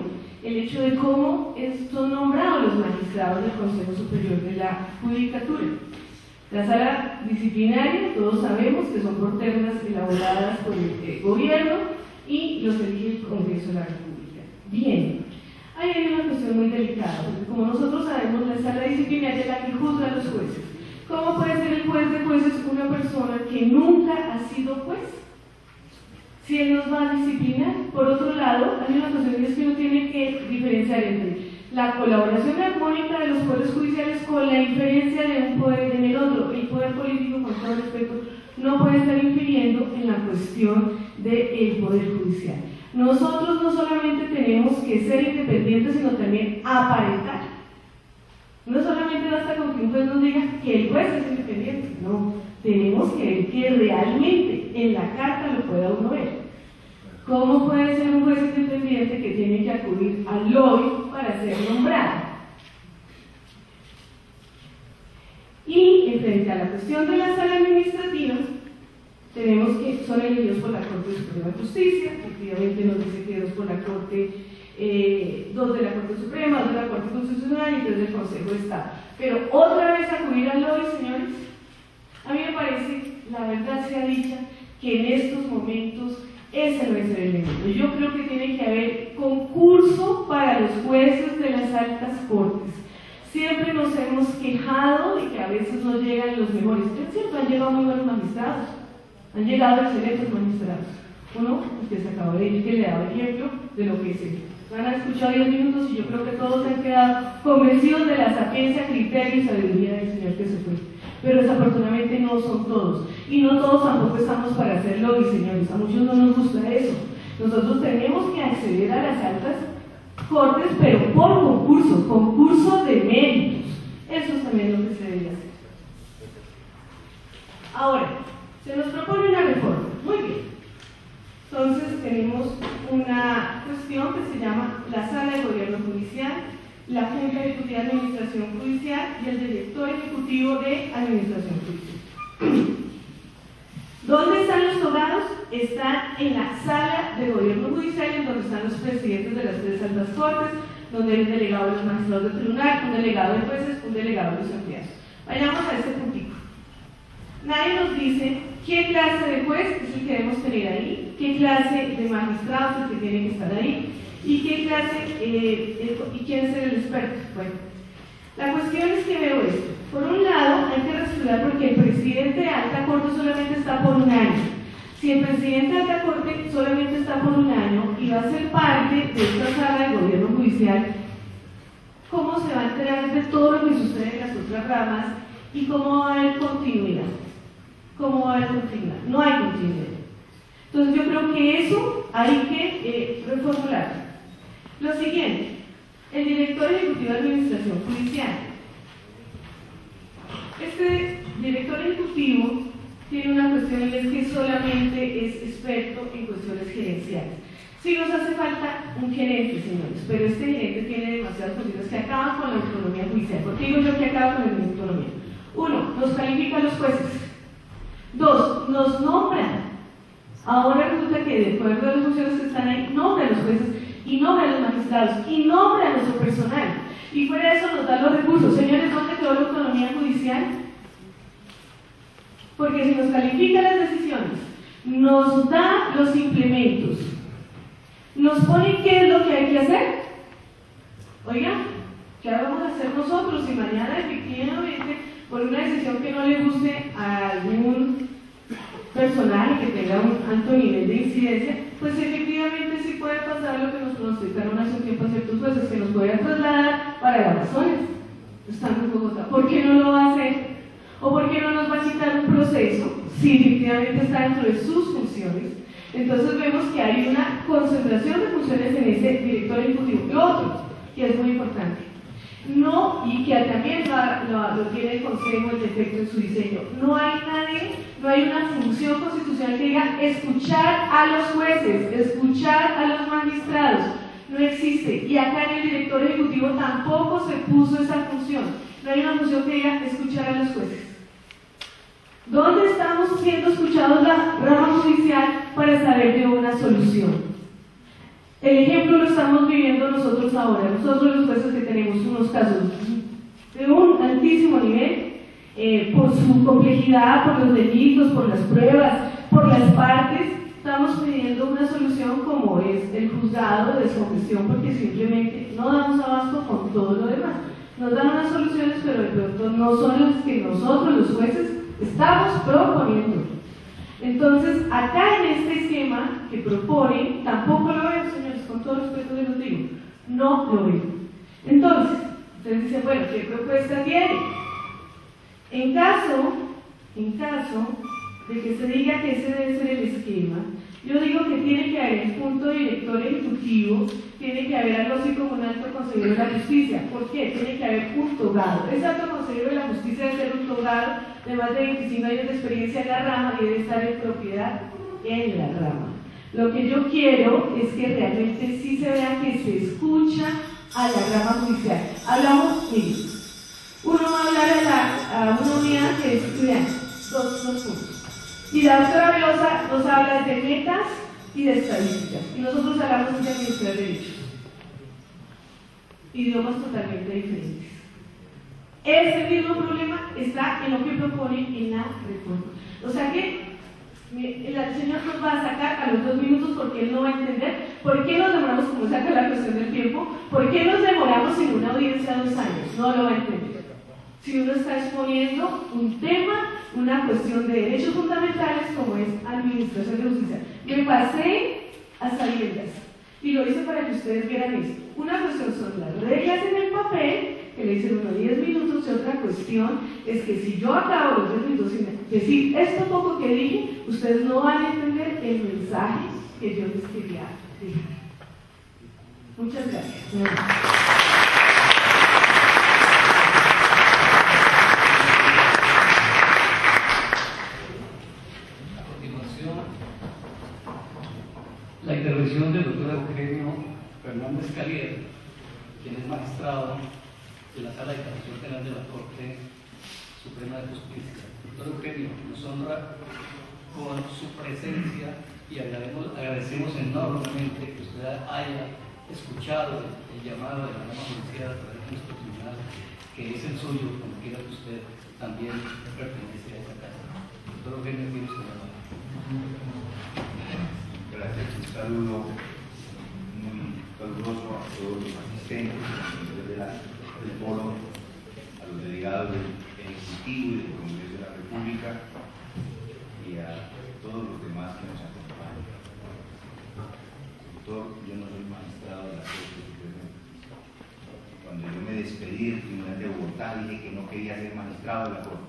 el hecho de cómo son nombrados los magistrados del Consejo Superior de la Judicatura. La sala disciplinaria, todos sabemos que son por ternas elaboradas por el gobierno y los elige el Congreso de la República. Bien, ahí hay una cuestión muy delicada, porque como nosotros sabemos, la sala disciplinaria es la que juzga a los jueces. ¿Cómo puede ser el juez de jueces una persona que nunca ha sido juez? Si él nos va a disciplinar. Por otro lado, hay una cuestión que es que uno tiene que diferenciar entre la colaboración armónica de los poderes judiciales con la inferencia de un poder en el otro. El poder político, con todo respeto, no puede estar infiriendo en la cuestión del poder judicial. Nosotros no solamente tenemos que ser independientes, sino también aparentar. No solamente basta con que un juez nos diga que el juez es independiente, no. Tenemos que ver que realmente en la carta lo pueda uno ver. ¿Cómo puede ser un juez independiente que tiene que acudir al lobby para ser nombrado? Y frente a la cuestión de la sala administrativa, tenemos que son elegidos por la Corte Suprema de Justicia, efectivamente nos dice que 2 por la Corte, 2 de la Corte Suprema, 2 de la Corte Constitucional y 3 del Consejo de Estado. Pero otra vez acudir al lobby, señores, a mí me parece, la verdad sea dicha, que en estos momentos ese no es el elemento. Yo creo que tiene que haber concurso para los jueces de las altas cortes. Siempre nos hemos quejado de que a veces no llegan los mejores. Es cierto, han llegado muy buenos magistrados, han llegado excelentes magistrados. Uno, que se acabó de ir, que le daba ejemplo de lo que es él. Han escuchado 10 minutos y yo creo que todos han quedado convencidos de la sapiencia, criterio y sabiduría del señor que se fue. Pero desafortunadamente no son todos. Y no todos tampoco estamos para hacerlo, y señores, a muchos no nos gusta eso. Nosotros tenemos que acceder a las altas cortes, pero por concurso de méritos. Eso es también lo que se debe hacer. Ahora, se nos propone una reforma. Muy bien. Entonces tenemos una cuestión que se llama la Sala de Gobierno Judicial, la Junta Ejecutiva de Administración Judicial y el Director Ejecutivo de Administración Judicial. ¿Dónde están los togados? Están en la Sala de Gobierno Judicial, en donde están los presidentes de las 3 altas cortes, donde hay un delegado de los magistrados del tribunal, un delegado de jueces, un delegado de los empleados. Vayamos a este puntito. Nadie nos dice qué clase de juez es el que debemos tener ahí, qué clase de magistrado es el que tiene que estar ahí, y qué clase, y quién es el experto. Bueno, la cuestión es que veo esto. Por un lado, hay que reestudiar porque el presidente de alta corte solamente está por un año. Si el presidente de alta corte solamente está por un año y va a ser parte de esta sala de gobierno judicial, ¿cómo se va a enterar de todo lo que sucede en las otras ramas y cómo va a haber continuidad? ¿Cómo va a haber continuidad? No hay continuidad. Entonces yo creo que eso hay que reformularlo. Lo siguiente, el director ejecutivo de Administración Judicial. Este director ejecutivo tiene una cuestión y es que solamente es experto en cuestiones gerenciales. Sí nos hace falta un gerente, señores, pero este gerente tiene demasiadas funciones que acaban con la autonomía judicial. ¿Por qué digo yo que acaba con la autonomía? 1, nos califica a los jueces. 2, nos nombra. Ahora resulta que de acuerdo a las funciones que están ahí, nombra a los jueces y nombra a los magistrados y nombra a nuestro personal. Y fuera de eso nos da los recursos. Señores, ¿dónde quedó la autonomía judicial? Porque si nos califica las decisiones, nos da los implementos, nos pone qué es lo que hay que hacer. Oiga, ¿qué vamos a hacer nosotros si mañana efectivamente por una decisión que no le guste a algún personal que tenga un alto nivel de incidencia, pues efectivamente sí puede pasar lo que nos pronosticaron hace un tiempo a ciertos jueces, que nos pueden trasladar para las razones estando en Bogotá? ¿Por qué no lo va a hacer? ¿O por qué no nos va a quitar un proceso si efectivamente está dentro de sus funciones? Entonces vemos que hay una concentración de funciones en ese director ejecutivo. Lo otro, que es muy importante, no, y que también lo tiene el Consejo, el defecto en su diseño, no hay una función constitucional que diga escuchar a los jueces, escuchar a los magistrados. No existe, y acá en el director ejecutivo tampoco se puso esa función. No hay una función que diga escuchar a los jueces. ¿Dónde estamos siendo escuchados la rama judicial para saber de una solución? El ejemplo lo estamos viviendo nosotros ahora. Nosotros los jueces que tenemos unos casos de un altísimo nivel, por su complejidad, por los delitos, por las pruebas, por las partes, estamos pidiendo una solución como es el juzgado de descongestión, porque simplemente no damos abasto con todo lo demás. Nos dan unas soluciones, pero de pronto no son las que nosotros los jueces estamos proponiendo. Entonces, acá en este esquema que propone, tampoco lo veo, señores, con todo respeto les lo digo, no lo veo. Entonces, ustedes dicen, bueno, ¿qué propuesta tiene? En caso de que se diga que ese debe ser el esquema, yo digo que tiene que haber el punto director ejecutivo, tiene que haber algo así como un alto consejero de la justicia. ¿Por qué? Tiene que haber un togado. Ese alto consejero de la justicia debe ser un togado de más de 25 años de experiencia en la rama y debe estar en propiedad en la rama. Lo que yo quiero es que realmente sí se vea que se escucha a la rama judicial. Hablamos, mire, uno va a hablar a una unidad que es estudiante, dos puntos. Y la doctora Velosa nos habla de metas y de estadísticas. Y nosotros hablamos de administrar derechos. Idiomas totalmente diferentes. Ese mismo problema está en lo que propone en la reforma. O sea que el señor nos va a sacar a los 2 minutos porque él no va a entender por qué nos demoramos, como saca la cuestión del tiempo, por qué nos demoramos en una audiencia 2 años. No lo va a entender. Si uno está exponiendo un tema, una cuestión de derechos fundamentales como es administración de justicia. Me pasé a sabiendas y lo hice para que ustedes vieran esto. Una cuestión son las reglas en el papel, que le dicen unos 10 minutos, y otra cuestión es que si yo acabo los 10 minutos sin decir esto poco que dije, ustedes no van a entender el mensaje que yo les quería dejar. Muchas gracias.
La intervención del doctor Eugenio Fernández Calier, quien es magistrado de la Sala de Casación Penal de la Corte Suprema de Justicia. Doctor Eugenio, nos honra con su presencia y agradecemos enormemente que usted haya escuchado el llamado de la rama judicial a través de nuestro tribunal, que es el suyo, como quiera que usted también pertenece a esta casa. Doctor Eugenio, tiene usted la palabra.
Gracias, un saludo muy caluroso a todos los asistentes, a los del foro, a los delegados del Ejecutivo y del Congreso de la República y a todos los demás que nos acompañan. Doctor, yo no soy magistrado de la Corte Suprema. Cuando yo me despedí del Tribunal de Bogotá dije que no quería ser magistrado de la Corte,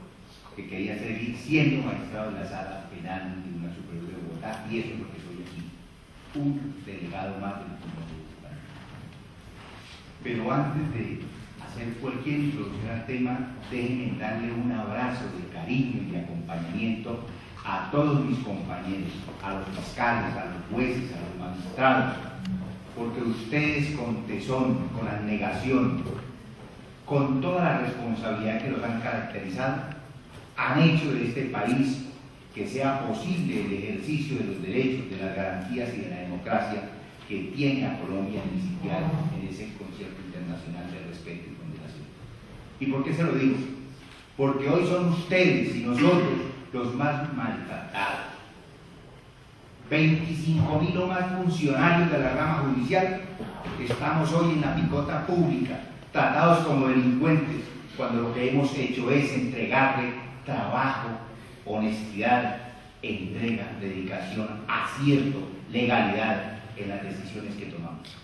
que quería seguir siendo magistrado de la Sala Penal del Tribunal Superior de Bogotá, y eso es lo que soy aquí, un delegado más del Tribunal de Bogotá. Pero antes de hacer cualquier introducción al tema, déjenme darle un abrazo de cariño y de acompañamiento a todos mis compañeros, a los fiscales, a los jueces, a los magistrados, porque ustedes con tesón, con abnegación, con toda la responsabilidad que los han caracterizado, han hecho de este país que sea posible el ejercicio de los derechos, de las garantías y de la democracia que tiene a Colombia en ese concierto internacional de respeto y condenación. ¿Y por qué se lo digo? Porque hoy son ustedes y nosotros los más maltratados. 25.000 o más funcionarios de la rama judicial estamos hoy en la picota pública, tratados como delincuentes, cuando lo que hemos hecho es entregarle trabajo, honestidad, entrega, dedicación, acierto, legalidad en las decisiones que tomamos.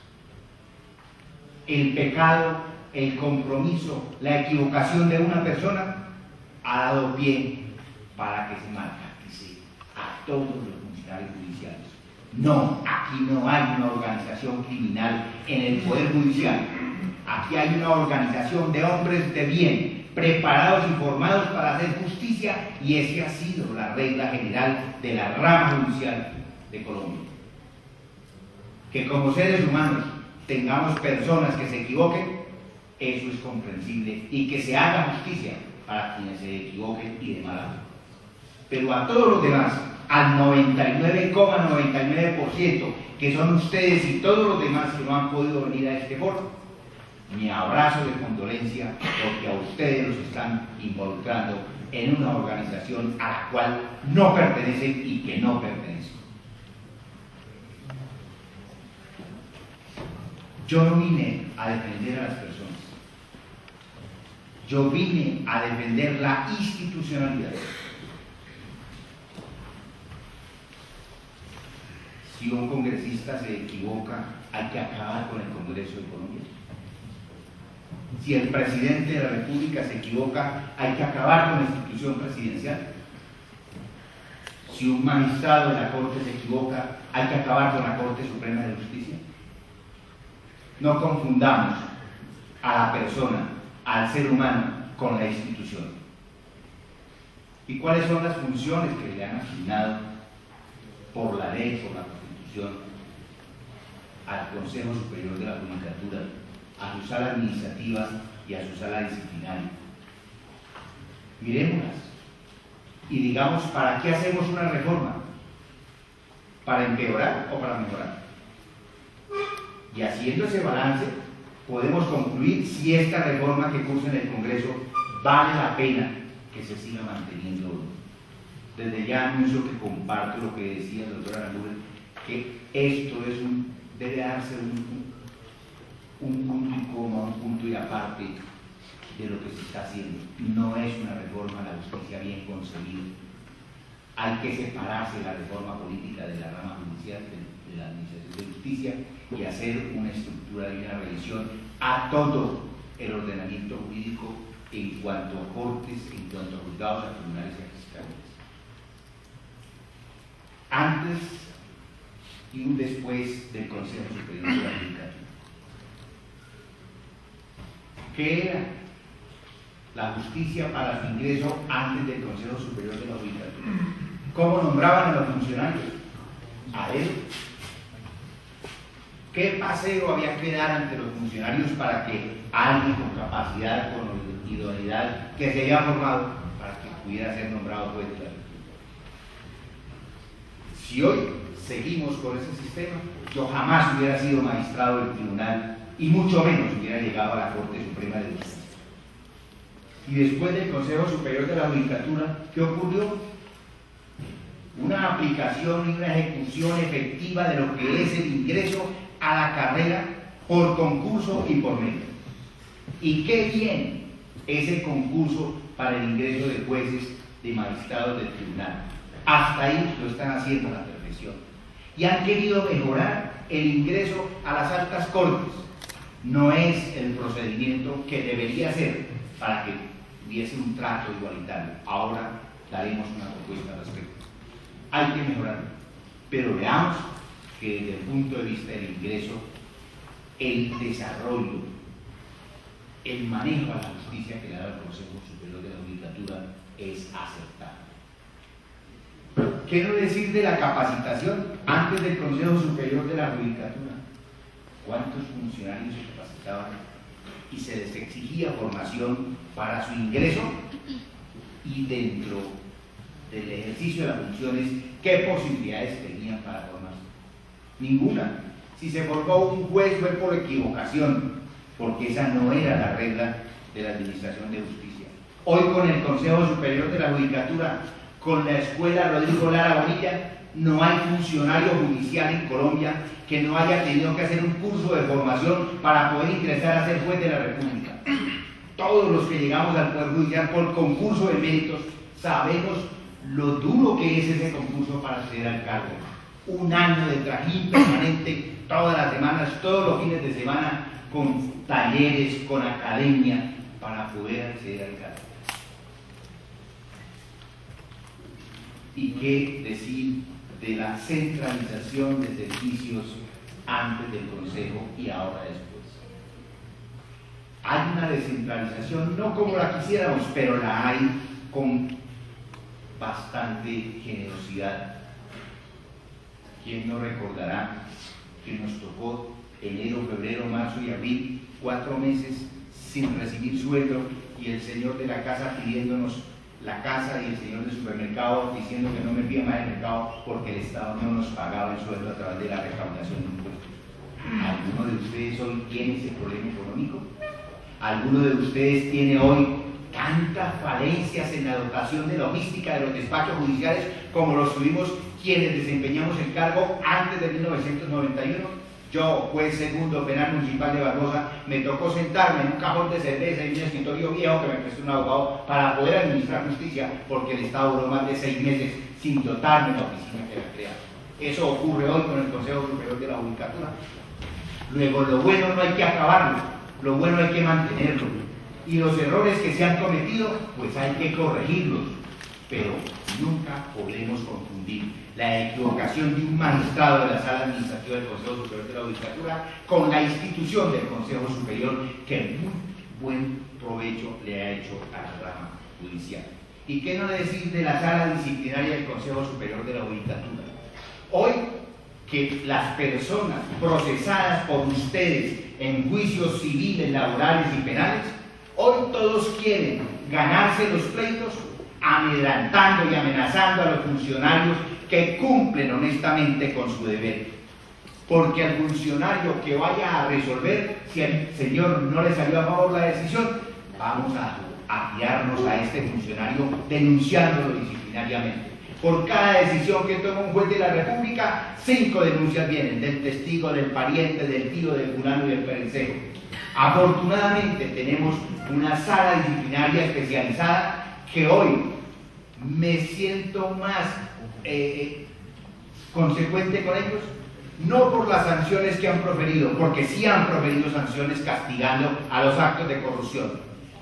El pecado, el compromiso, la equivocación de una persona ha dado pie para que se marcatice a todos los funcionarios judiciales. No, aquí no hay una organización criminal en el Poder Judicial. Aquí hay una organización de hombres de bien, preparados y formados para hacer justicia, y esa ha sido la regla general de la rama judicial de Colombia. Que como seres humanos tengamos personas que se equivoquen, eso es comprensible, y que se haga justicia para quienes se equivoquen y de mala fe. Pero a todos los demás, al 99,99%, que son ustedes y todos los demás que no han podido venir a este foro, mi abrazo de condolencia, porque a ustedes los están involucrando en una organización a la cual no pertenecen y que no pertenecen. Yo no vine a defender a las personas, yo vine a defender la institucionalidad. Si un congresista se equivoca, hay que acabar con el Congreso de Colombia. Si el presidente de la República se equivoca, hay que acabar con la institución presidencial. Si un magistrado de la Corte se equivoca, hay que acabar con la Corte Suprema de Justicia. No confundamos a la persona, al ser humano, con la institución. ¿Y cuáles son las funciones que le han asignado por la ley, por la Constitución? Constitución al Consejo Superior de la Judicatura, a su sala administrativa y a su sala disciplinaria. Miremoslas y digamos, ¿para qué hacemos una reforma? ¿Para empeorar o para mejorar? Y haciendo ese balance, podemos concluir si esta reforma que cursa en el Congreso vale la pena que se siga manteniendo o no. Desde ya anuncio que comparto lo que decía el doctor Aranguren, que esto debe darse un punto y coma, un punto y aparte de lo que se está haciendo. No es una reforma a la justicia bien concebida. Hay que separarse la reforma política de la rama judicial, de la administración de justicia, y hacer una estructura y una revisión a todo el ordenamiento jurídico en cuanto a cortes, en cuanto a juzgados, a tribunales y a fiscalías. Antes y un después del Consejo Superior de la Judicatura. ¿Qué era la justicia para su ingreso antes del Consejo Superior de la Judicatura? ¿Cómo nombraban a los funcionarios? A ver, ¿qué paseo había que dar ante los funcionarios para que alguien con capacidad, con idoneidad, que se haya formado, para que pudiera ser nombrado juez de la República? Si hoy seguimos con ese sistema, yo jamás hubiera sido magistrado del tribunal y mucho menos hubiera llegado a la Corte Suprema de Justicia. Y después del Consejo Superior de la Judicatura, ¿qué ocurrió? Una aplicación y una ejecución efectiva de lo que es el ingreso a la carrera por concurso y por mérito. Y qué bien es el concurso para el ingreso de jueces, de magistrados del tribunal. Hasta ahí lo están haciendo a la perfección. Y han querido mejorar el ingreso a las altas cortes. No es el procedimiento que debería ser para que hubiese un trato igualitario. Ahora daremos una propuesta al respecto. Hay que mejorarlo, pero veamos que desde el punto de vista del ingreso, el desarrollo, el manejo a la justicia que le da el Consejo Superior de la Judicatura es acertado. ¿Qué no decir de la capacitación antes del Consejo Superior de la Judicatura? ¿Cuántos funcionarios se capacitaban y se les exigía formación para su ingreso? Y dentro del ejercicio de las funciones, ¿qué posibilidades tenían para formarse? Ninguna. Si se formó un juez fue por equivocación, porque esa no era la regla de la administración de justicia. Hoy con el Consejo Superior de la Judicatura, con la Escuela Rodrigo Lara Bonilla, no hay funcionario judicial en Colombia que no haya tenido que hacer un curso de formación para poder ingresar a ser juez de la República. Todos los que llegamos al Poder Judicial por concurso de méritos sabemos lo duro que es ese concurso para acceder al cargo. Un año de trajín permanente, todas las semanas, todos los fines de semana, con talleres, con academia, para poder acceder al cargo. ¿Y qué decir de la centralización de servicios antes del Consejo y ahora después? Hay una descentralización, no como la quisiéramos, pero la hay con bastante generosidad. ¿Quién no recordará que nos tocó enero, febrero, marzo y abril, 4 meses sin recibir sueldo, y el señor de la casa pidiéndonos la casa y el señor del supermercado diciendo que no me envía más el mercado porque el Estado no nos pagaba el sueldo a través de la recaudación de impuestos? ¿Alguno de ustedes hoy tiene ese problema económico? ¿Alguno de ustedes tiene hoy tantas falencias en la dotación de logística de los despachos judiciales como los tuvimos quienes desempeñamos el cargo antes de 1991? Yo, juez segundo penal municipal de Barbosa, me tocó sentarme en un cajón de cerveza y un escritorio viejo que me prestó un abogado para poder administrar justicia, porque el Estado duró más de 6 meses sin dotarme la oficina que la crea. Eso ocurre hoy con el Consejo Superior de la Judicatura. Luego, lo bueno no hay que acabarlo, lo bueno hay que mantenerlo. Y los errores que se han cometido, pues hay que corregirlos. Pero nunca podremos confundir la equivocación de un magistrado de la Sala Administrativa del Consejo Superior de la Judicatura con la institución del Consejo Superior, que muy buen provecho le ha hecho a la rama judicial. ¿Y qué no decir de la Sala Disciplinaria del Consejo Superior de la Judicatura? Hoy, que las personas procesadas por ustedes en juicios civiles, laborales y penales, hoy todos quieren ganarse los pleitos amedrantando y amenazando a los funcionarios que cumplen honestamente con su deber. Porque al funcionario que vaya a resolver, si al señor no le salió a favor la decisión, vamos a fiarnos a este funcionario denunciándolo disciplinariamente. Por cada decisión que toma un juez de la República, 5 denuncias vienen, del testigo, del pariente, del tío, del fulano y del perencejo. Afortunadamente tenemos una sala disciplinaria especializada que hoy me siento más consecuente con ellos, no por las sanciones que han proferido, porque sí han proferido sanciones castigando a los actos de corrupción.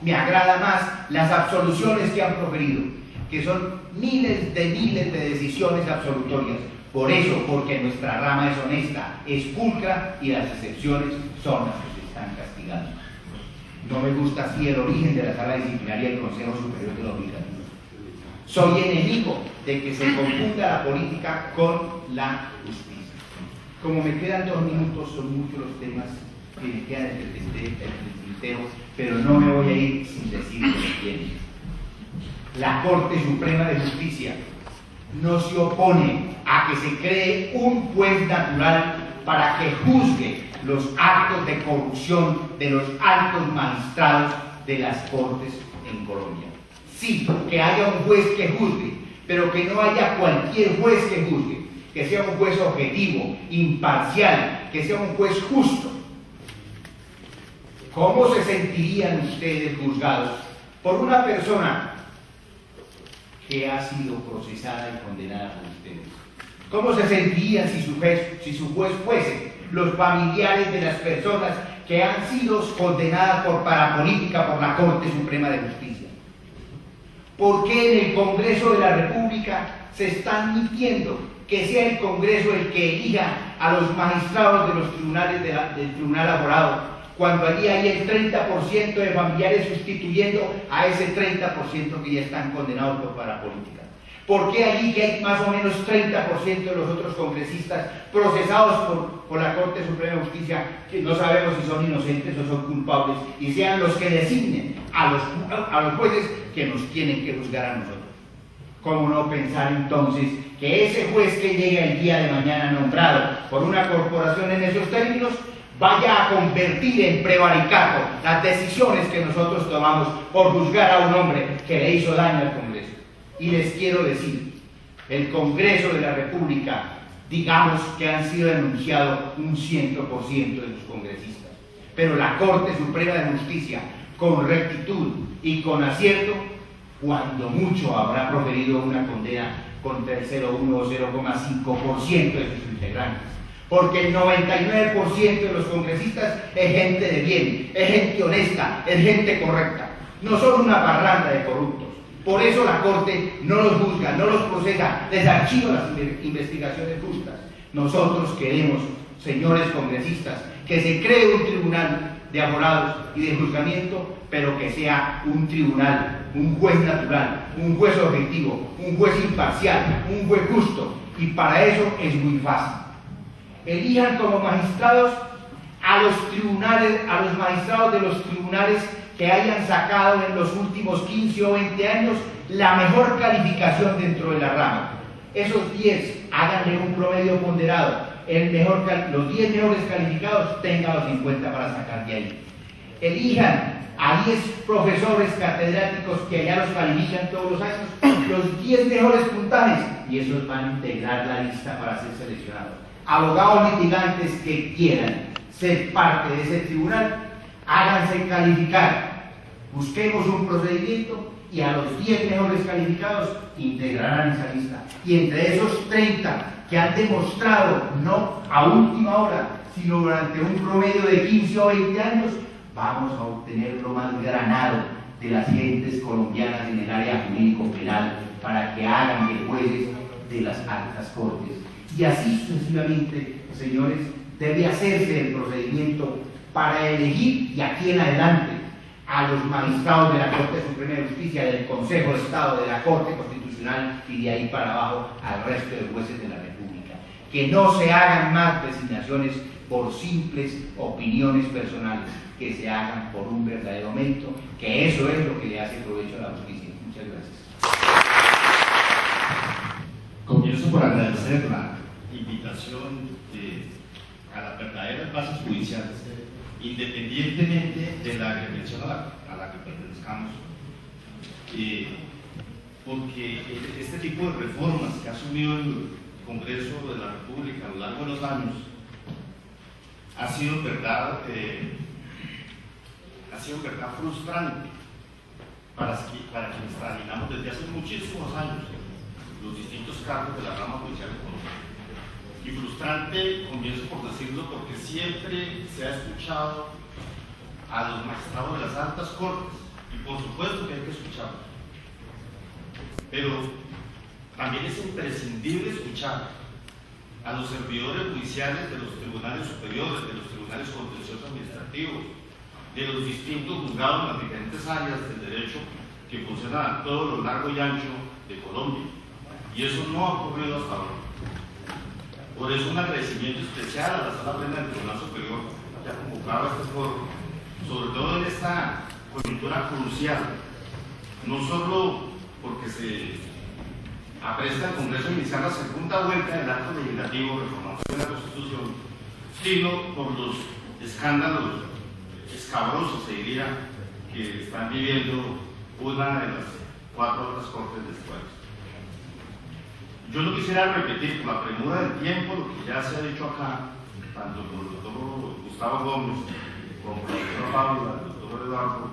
Me agrada más las absoluciones que han proferido, que son miles de decisiones absolutorias. Por eso, porque nuestra rama es honesta, es pulcra y las excepciones son las que se están castigando. No me gusta así el origen de la sala disciplinaria del Consejo Superior de la Judicatura. Soy enemigo de que se confunda la política con la justicia. Como me quedan 2 minutos, son muchos los temas que me quedan en el tintero, pero no me voy a ir sin decir lo que quieren. La Corte Suprema de Justicia no se opone a que se cree un juez natural para que juzgue los actos de corrupción de los altos magistrados de las Cortes en Colombia. Sí, que haya un juez que juzgue, pero que no haya cualquier juez que juzgue, que sea un juez objetivo, imparcial, que sea un juez justo. ¿Cómo se sentirían ustedes juzgados por una persona que ha sido procesada y condenada por ustedes? ¿Cómo se sentirían si su juez fuese los familiares de las personas que han sido condenadas por parapolítica por la Corte Suprema de Justicia? ¿Por qué en el Congreso de la República se está admitiendo que sea el Congreso el que elija a los magistrados de los tribunales del Tribunal Aforado, cuando allí hay el 30% de familiares sustituyendo a ese 30% que ya están condenados por parapolítica? ¿Por qué allí que hay más o menos 30% de los otros congresistas procesados por la Corte Suprema de Justicia, que no sabemos si son inocentes o son culpables, y sean los que designen a los jueces que nos tienen que juzgar a nosotros? ¿Cómo no pensar entonces que ese juez que llega el día de mañana nombrado por una corporación en esos términos vaya a convertir en prevaricato las decisiones que nosotros tomamos por juzgar a un hombre que le hizo daño al Congreso? Y les quiero decir, el Congreso de la República, digamos que han sido denunciados un 100% de sus congresistas, pero la Corte Suprema de Justicia, con rectitud y con acierto, cuando mucho habrá proferido una condena contra el 0,1 o 0,5% de sus integrantes, porque el 99% de los congresistas es gente de bien, es gente honesta, es gente correcta, no son una parranda de corruptos. Por eso la Corte no los juzga, no los procesa, les archiva las investigaciones justas. Nosotros queremos, señores congresistas, que se cree un tribunal de abogados y de juzgamiento, pero que sea un tribunal, un juez natural, un juez objetivo, un juez imparcial, un juez justo. Y para eso es muy fácil. Elijan como magistrados a los tribunales, a los magistrados de los tribunales que hayan sacado en los últimos 15 o 20 años la mejor calificación dentro de la rama. Esos 10, háganle un promedio ponderado. Los 10 mejores calificados, tengan los 50 para sacar de ahí. Elijan a 10 profesores catedráticos que allá los califican todos los años, los 10 mejores puntajes, y esos van a integrar la lista para ser seleccionados. Abogados litigantes que quieran ser parte de ese tribunal, háganse calificar. Busquemos un procedimiento y a los 10 mejores calificados integrarán esa lista. Y entre esos 30 que han demostrado, no a última hora, sino durante un promedio de 15 o 20 años, vamos a obtener lo más granado de las gentes colombianas en el área jurídico-penal para que hagan de jueces de las altas cortes. Y así sucesivamente, señores, debe hacerse el procedimiento para elegir de aquí en adelante a los magistrados de la Corte Suprema de Justicia, del Consejo de Estado, de la Corte Constitucional y de ahí para abajo al resto de jueces de la República. que no se hagan más designaciones por simples opiniones personales, que se hagan por un verdadero mérito, que eso es lo que le hace provecho a la justicia. Muchas gracias.
Comienzo por agradecer la invitación a las verdaderas bases judiciales, independientemente de la agremiación a la que pertenezcamos, porque este tipo de reformas que ha asumido el Congreso de la República a lo largo de los años ha sido verdad frustrante para quienes trabajamos desde hace muchísimos años los distintos cargos de la rama judicial económica. Y frustrante, comienzo por decirlo, porque siempre se ha escuchado a los magistrados de las altas cortes, y por supuesto que hay que escucharlos, pero también es imprescindible escuchar a los servidores judiciales de los tribunales superiores, de los tribunales contenciosos administrativos, de los distintos juzgados en las diferentes áreas del derecho que funcionan a todo lo largo y ancho de Colombia. Y eso no ha ocurrido hasta ahora. Por eso un agradecimiento especial a la Sala Plena del Tribunal Superior que ha convocado a este foro, sobre todo en esta coyuntura crucial, no solo porque se apresta al Congreso a iniciar la segunda vuelta del acto legislativo reformador de la Constitución, sino por los escándalos escabrosos, se diría, que están viviendo una de las 4 otras cortes de este país. Yo no quisiera repetir por la premura del tiempo lo que ya se ha dicho acá, tanto por el doctor Gustavo Gómez como por la doctora Paula, el doctor Eduardo,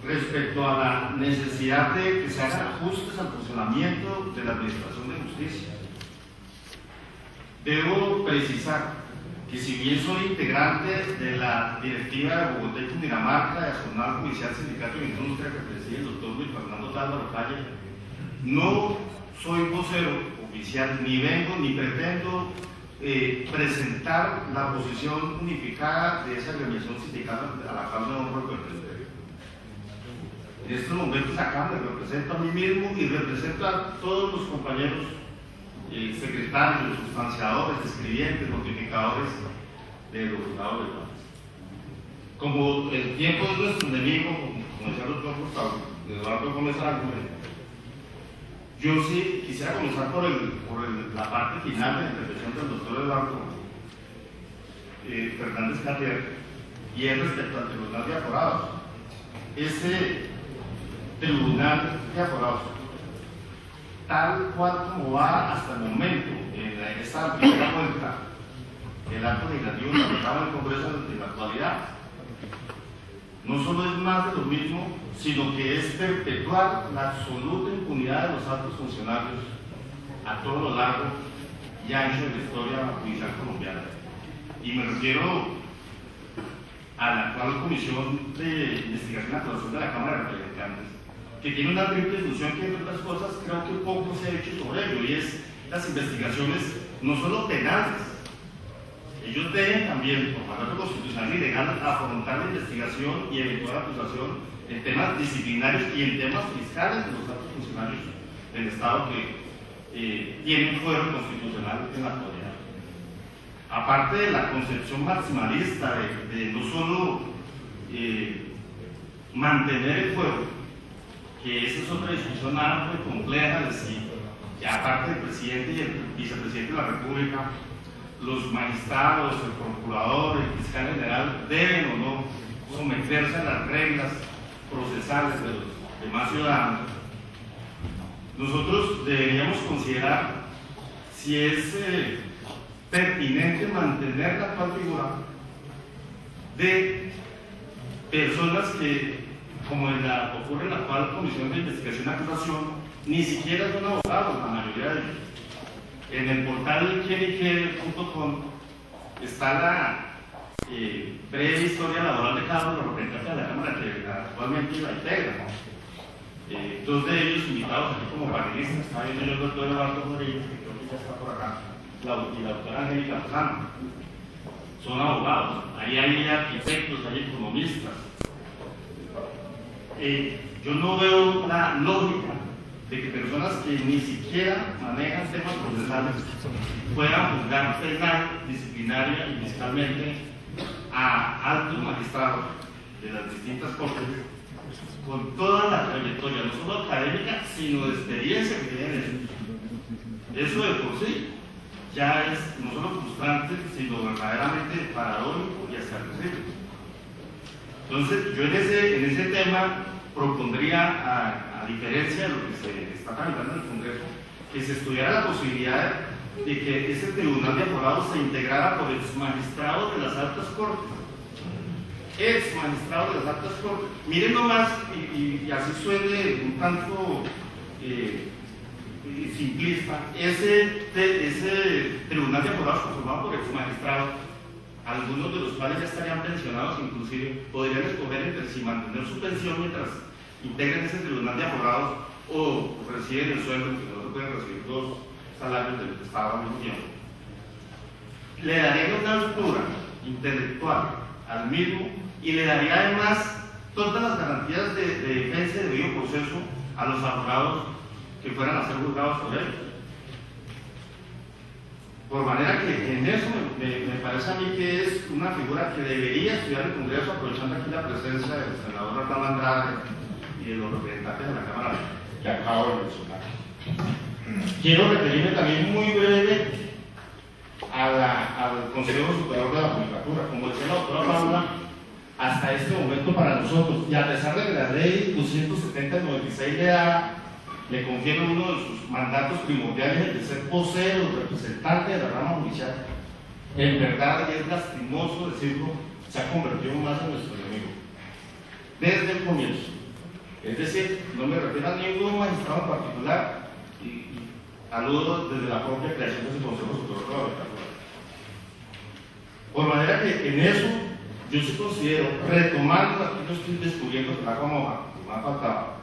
respecto a la necesidad de que se hagan ajustes al funcionamiento de la Administración de Justicia. Debo precisar que si bien soy integrante de la directiva de Bogotá y Cundinamarca de Asociación Judicial Sindicato de Industria que preside el doctor Luis Fernando Tálvaro Calle, no soy vocero oficial, ni vengo ni pretendo presentar la posición unificada de esa agremiación sindical a la cual me honro representar. En estos momentos acá me represento a mí mismo y represento a todos los compañeros secretarios, sustanciadores, escribientes, notificadores de los juzgados de paz. Como el tiempo es nuestro enemigo, como decía el doctor Gustavo Eduardo Gómez Álvarez, yo sí quisiera comenzar por la parte final de la intervención del doctor Eduardo Fernández Carrier, y es respecto al Tribunal de Aforados. Ese Tribunal de Aforados, tal cual como va hasta el momento, en esta primera vuelta, el acto legislativo que aplicaba en el Congreso en la actualidad, no solo es más de lo mismo, sino que es perpetuar la absoluta impunidad de los altos funcionarios a todo lo largo y ancho de la historia judicial colombiana. Y me refiero a la actual Comisión de Investigación y Acusación de la Cámara de Representantes, que tiene una triple función que, entre otras cosas, creo que poco se ha hecho sobre ello, y es las investigaciones no solo penales. Ellos deben también, por mandato constitucional y legal, afrontar la investigación y eventual acusación en temas disciplinarios y en temas fiscales de los altos funcionarios del Estado que tienen fuero constitucional en la actualidad. Aparte de la concepción maximalista de no solo mantener el fuero, que esa es otra discusión amplia y compleja de si, aparte del presidente y el vicepresidente de la República, los magistrados, el procurador, el fiscal general deben o no someterse a las reglas procesales de los demás ciudadanos. Nosotros deberíamos considerar si es pertinente mantener la actual figura de personas que, como ocurre en la actual Comisión de Investigación y Acusación, ni siquiera son abogados, la mayoría de ellos. En el portal quieniquiere.com está la breve historia laboral de cada uno de los representantes de la Cámara que actualmente la integra. 2 de ellos invitados aquí como panelistas, está viendo yo el doctor Eduardo Rodríguez, que creo que ya está por acá, y la doctora Angélica Lozano. Son abogados, ahí hay arquitectos, hay economistas. Yo no veo la lógica de que personas que ni siquiera manejan temas procesales puedan juzgar penal, disciplinaria y fiscalmente a altos magistrados de las distintas cortes con toda la trayectoria, no solo académica, sino de experiencia que tienen. Eso de por sí ya es no solo frustrante, sino verdaderamente paradójico y hasta terrible. Entonces, yo en ese tema propondría, a diferencia de lo que se está tramitando en el Congreso, que se estudiara la posibilidad de que ese tribunal de aforados se integrara por exmagistrados de las altas cortes. Exmagistrados de las altas cortes. Miren nomás, y así suene un tanto simplista, ese tribunal de aforados conformado por exmagistrados, algunos de los cuales ya estarían pensionados, inclusive podrían escoger entre si mantener su pensión mientras integren ese tribunal de aforados o reciben el sueldo, que no se pueden recibir 2 salarios del Estado al mismo tiempo. Le daría una altura intelectual al mismo y le daría además todas las garantías de defensa y de debido proceso a los abogados que fueran a ser juzgados por él. Por manera que en eso me parece a mí que es una figura que debería estudiar el Congreso, aprovechando aquí la presencia del senador Artán Andrade y de los representantes de la Cámara que acabo de mencionar. Quiero referirme también muy breve al Consejo Superior de la Judicatura. Como decía la doctora Paula, hasta este momento para nosotros, y a pesar de que la ley 270/96 le confiere uno de sus mandatos primordiales, el de ser vocero, representante de la rama judicial, en verdad, y es lastimoso decirlo, se ha convertido más en nuestro enemigo desde el comienzo. Es decir, no me refiero a ningún magistrado en particular, y saludo desde la propia creación de ese Consejo Superior de la Judicatura. Por manera que en eso yo sí considero, retomando, aquí no estoy descubriendo que la como me ha faltado,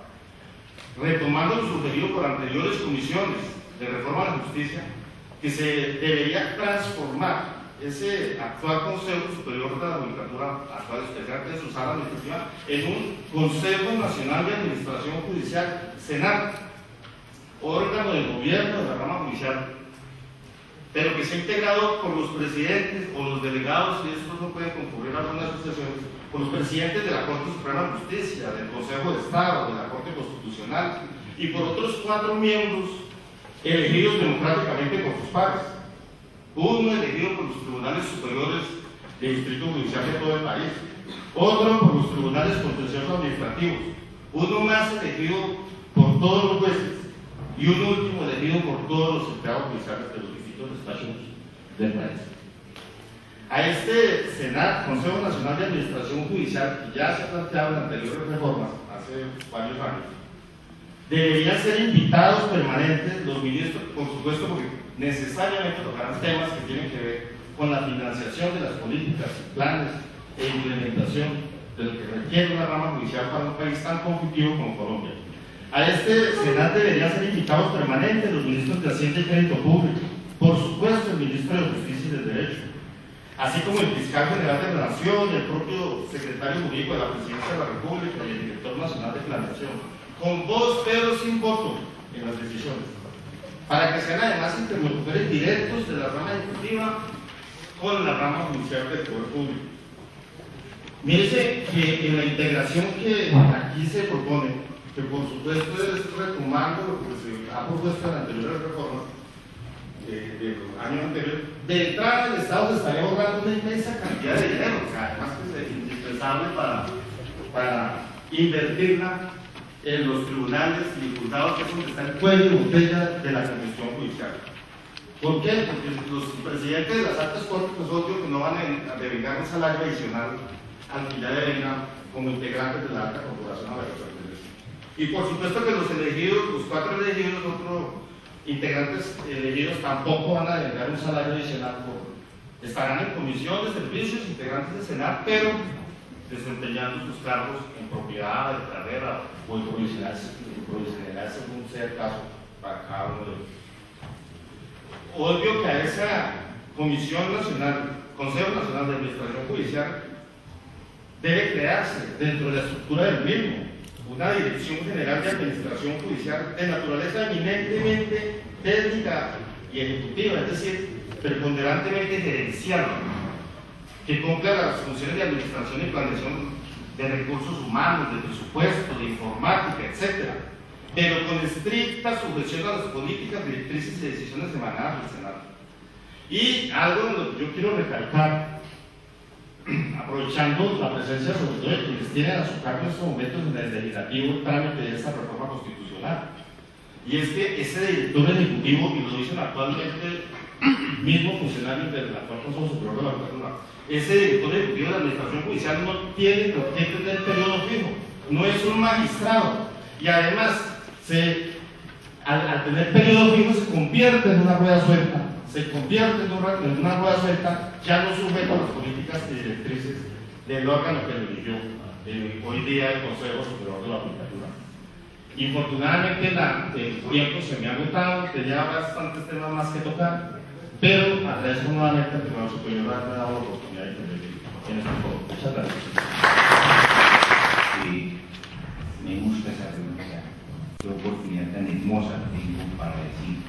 retomando lo sugerido por anteriores comisiones de reforma de la justicia, que se debería transformar ese actual Consejo Superior de la Judicatura, actual especial de su sala administrativa, en un Consejo Nacional de Administración Judicial, Senat, órgano de gobierno de la rama judicial, pero que sea integrado por los presidentes o los delegados, y estos no pueden concurrir a algunas asociaciones, por los presidentes de la Corte Suprema de Justicia, del Consejo de Estado, de la Corte Constitucional, y por otros 4 miembros elegidos democráticamente por sus pares. Uno elegido por los tribunales superiores del Distrito Judicial de todo el país, otro por los tribunales contenciosos administrativos, uno más elegido por todos los jueces, y un último elegido por todos los empleados judiciales de los distintos despachos del país. A este Senat, Consejo Nacional de Administración Judicial, que ya se ha planteado en anteriores reformas, hace varios años, deberían ser invitados permanentes los ministros, por supuesto, porque necesariamente tocarán temas que tienen que ver con la financiación de las políticas, planes e implementación de lo que requiere una rama judicial para un país tan conflictivo como Colombia. A este Senat deberían ser invitados permanentes los ministros de Hacienda y Crédito Público, por supuesto el ministro de Justicia y del Derecho, así como el fiscal general de la Nación y el propio secretario jurídico de la Presidencia de la República y el director nacional de planeación, con voz pero sin voto en las decisiones, para que sean además interlocutores directos de la rama ejecutiva con la rama judicial del Poder Público. Mírense que en la integración que aquí se propone, que por supuesto es retomando lo que se ha propuesto en anteriores reformas de los años anteriores, de entrada el Estado se estaría ahorrando una inmensa cantidad de dinero, o sea, además que es indispensable para invertirla en los tribunales y juzgados, que es donde está el cuello de botella de la Comisión Judicial. ¿Por qué? Porque los presidentes de las altas cortes, pues obvio que no van a devengar un salario adicional al que ya devengan como integrantes de la alta corporación a la que pertenecen. Y por supuesto que los elegidos, los 4 elegidos, otros integrantes elegidos tampoco van a devengar un salario adicional, estarán en comisión de servicios, integrantes del Senat, pero desempeñando sus cargos en propiedad, de carrera o en provisional, según sea el caso para cada uno de ellos. Obvio que a esa Comisión Nacional, Consejo Nacional de Administración Judicial, debe crearse dentro de la estructura del mismo una Dirección General de Administración Judicial de naturaleza eminentemente técnica y ejecutiva, es decir, preponderantemente gerencial, que cumpla las funciones de administración y planeación de recursos humanos, de presupuesto, de informática, etc., pero con estricta sujeción a las políticas, directrices y decisiones emanadas del Senado. Y algo en lo que yo quiero recalcar, aprovechando la presencia sobre todo de quienes tienen a su cargo en estos momentos en el legislativo el trámite de esta reforma constitucional, y es que ese director ejecutivo, y lo dicen actualmente mismos funcionarios del actual Consejo Superior de la Judicatura, ese director ejecutivo de la Administración Judicial no tiene por qué tener periodo fijo, no es un magistrado, y además al tener periodo fijo se convierte en una rueda suelta, ya no sujeto a las políticas y directrices del órgano que lo eligió hoy día el Consejo Superior de la Judicatura. Infortunadamente el tiempo se me ha agotado, tenía bastantes temas más que tocar, pero agradezco nuevamente al Tribunal Superior haberme dado la oportunidad de intervenir en este foro. Muchas gracias.
Me gusta esa renuncia, qué oportunidad tan hermosa tengo para decir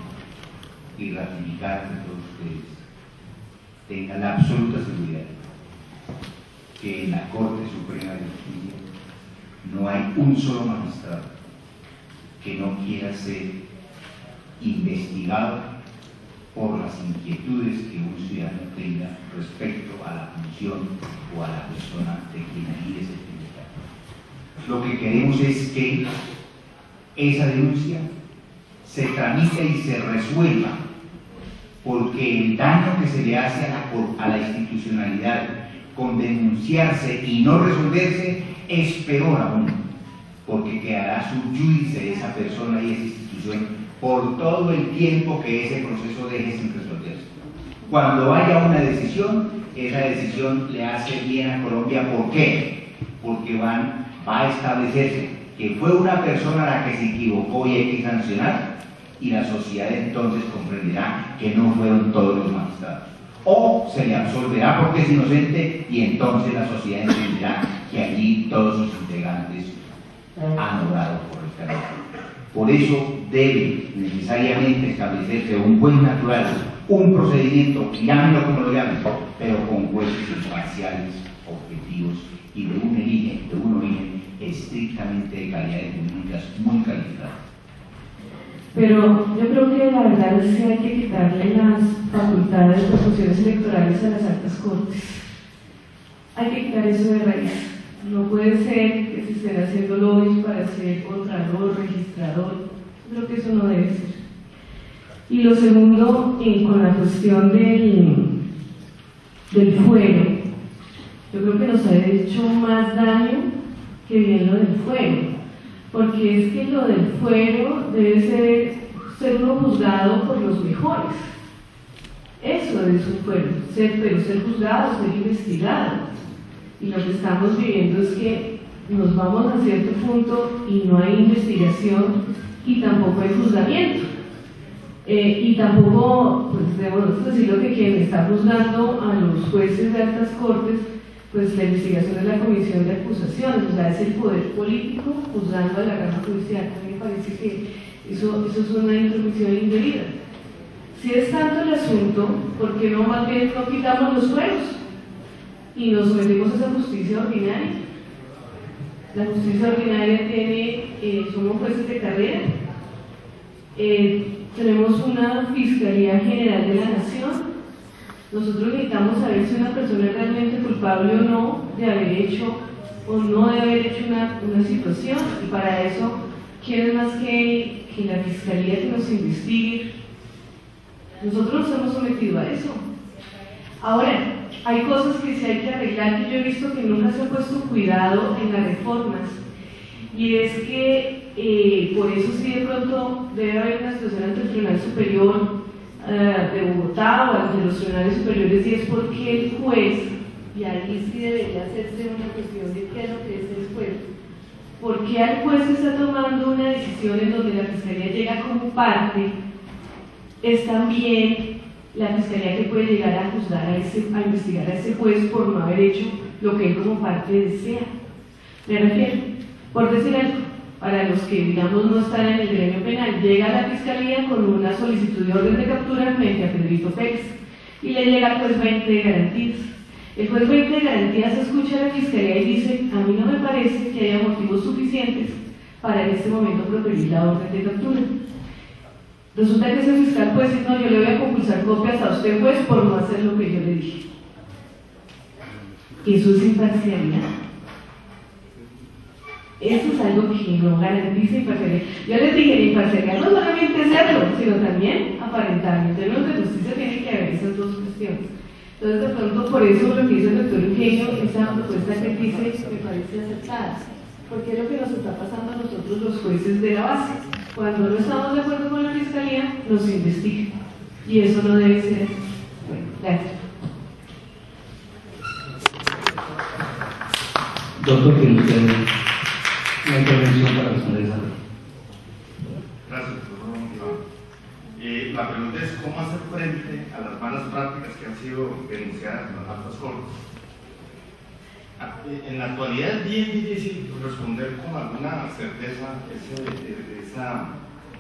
y ratificar que todos ustedes tengan la absoluta seguridad que en la Corte Suprema de Justicia no hay un solo magistrado que no quiera ser investigado por las inquietudes que un ciudadano tenga respecto a la función o a la persona de quien allí es el tribunal. Lo que queremos es que esa denuncia se tramite y se resuelva, porque el daño que se le hace a la institucionalidad con denunciarse y no resolverse es peor aún, porque quedará sub judice de esa persona y esa institución por todo el tiempo que ese proceso deje sin resolverse. Cuando haya una decisión, esa decisión le hace bien a Colombia. ¿Por qué? Porque va a establecerse que fue una persona la que se equivocó y hay que sancionar, y la sociedad entonces comprenderá que no fueron todos los magistrados. O se le absolverá porque es inocente, y entonces la sociedad entenderá que allí todos sus integrantes han obrado correctamente. Por eso debe necesariamente establecerse un juez natural, un procedimiento, llámenlo como lo llamen, pero con jueces imparciales, objetivos y de un origen estrictamente de calidades jurídicas muy calificadas.
Pero yo creo que la verdad es que hay que quitarle las facultades de funciones electorales a las altas cortes. Hay que quitar eso de raíz. No puede ser que se estén haciendo lobbies para ser contralor, registrador. Creo que eso no debe ser. Y lo segundo, con la cuestión del fuero, yo creo que nos ha hecho más daño que bien lo del fuero. Porque es que lo del fuero debe ser uno juzgado por los mejores. Eso es un fuero, pero ser juzgado, ser investigado. Y lo que estamos viviendo es que nos vamos a cierto punto y no hay investigación y tampoco hay juzgamiento. Y tampoco, pues debemos decirlo que quien está juzgando a los jueces de altas cortes, pues la investigación es la comisión de acusaciones, o sea, es el poder político juzgando a la rama judicial. A mí me parece que eso es una intromisión indebida. Si es tanto el asunto, ¿por qué no más bien no quitamos los fueros y nos sometemos a esa justicia ordinaria? La justicia ordinaria somos jueces de carrera, tenemos una Fiscalía General de la Nación. Nosotros necesitamos saber si una persona es realmente culpable o no de haber hecho o no de haber hecho una situación, y para eso, ¿quién es más que la Fiscalía que nos investigue? Nosotros nos hemos sometido a eso. Ahora, hay cosas que sí hay que arreglar, que yo he visto que nunca se ha puesto cuidado en las reformas, y es que por eso sí de pronto debe haber una situación ante el Tribunal Superior de Bogotá o ante los tribunales superiores, y es porque el juez, y ahí sí debería hacerse una cuestión de qué es lo que es el juez, porque el juez está tomando una decisión en donde la Fiscalía llega como parte, es también la Fiscalía que puede llegar a juzgar a investigar a ese juez por no haber hecho lo que él como parte desea. Me refiero, por decir algo, para los que, digamos, no están en el gremio penal, llega a la fiscalía con una solicitud de orden de captura frente a Pedrito Pérez y le llega al juez 20 de garantías. El juez 20 de garantías escucha a la fiscalía y dice: a mí no me parece que haya motivos suficientes para en este momento proferir la orden de captura. Resulta que ese fiscal puede decir: no, yo le voy a compulsar copias a usted, juez, por no hacer lo que yo le dije. Eso es imparcialidad. Eso es algo que no garantiza imparcialidad. Yo les dije, la imparcialidad no solamente es serlo, sino también aparentarlo. En términos de justicia tiene que haber esas dos cuestiones. Entonces, de pronto, por eso lo que hizo el doctor Eugenio, esa propuesta que dice, me parece acertada. Porque es lo que nos está pasando a nosotros los jueces de la base. Cuando no estamos de acuerdo con la fiscalía, nos investigan. Y eso no debe ser así. Bueno, gracias.
Doctor, ¿tiene usted una intervención para responder esa pregunta?
Gracias, doctor. La pregunta es: ¿cómo hacer frente a las malas prácticas que han sido denunciadas en las altas cortes? En la actualidad es bien difícil responder con alguna certeza ese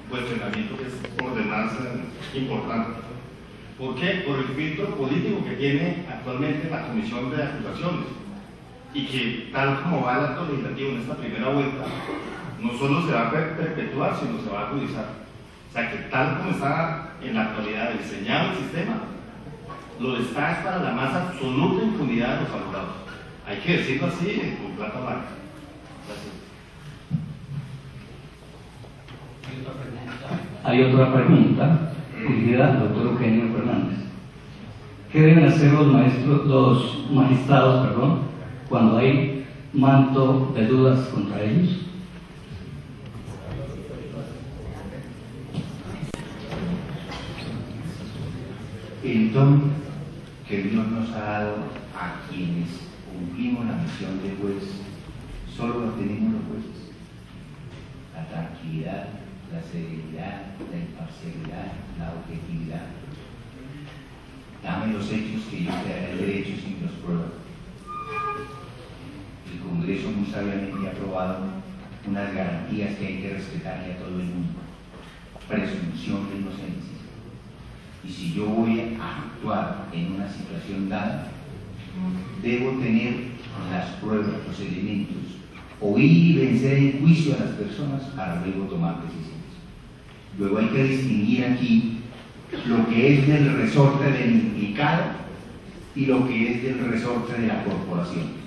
cuestionamiento que es por demás importante. ¿Por qué? Por el filtro político que tiene actualmente la Comisión de Acusaciones, y que tal como va el acto legislativo en esta primera vuelta, no solo se va a perpetuar, sino se va a agudizar. O sea que tal como está en la actualidad diseñado el sistema, lo está es para la más absoluta impunidad de los abogados. Hay que decirlo así, con plata blanca. Gracias.
Hay otra pregunta dirigida al doctor Eugenio Fernández. ¿Qué deben hacer los magistrados, cuando hay manto de dudas contra ellos?
El don que Dios nos ha dado a quienes cumplimos la misión de juez, solo lo tenemos los jueces. La tranquilidad, la serenidad, la imparcialidad, la objetividad. Dame los hechos que yo te haré derecho sin los pruebas. El Congreso muy sabiamente ha aprobado unas garantías que hay que respetarle a todo el mundo. Presunción de inocencia. Y si yo voy a actuar en una situación dada, debo tener las pruebas, los elementos, oír y vencer en juicio a las personas para luego tomar decisiones. Luego hay que distinguir aquí lo que es del resorte del implicado y lo que es del resorte de la corporación.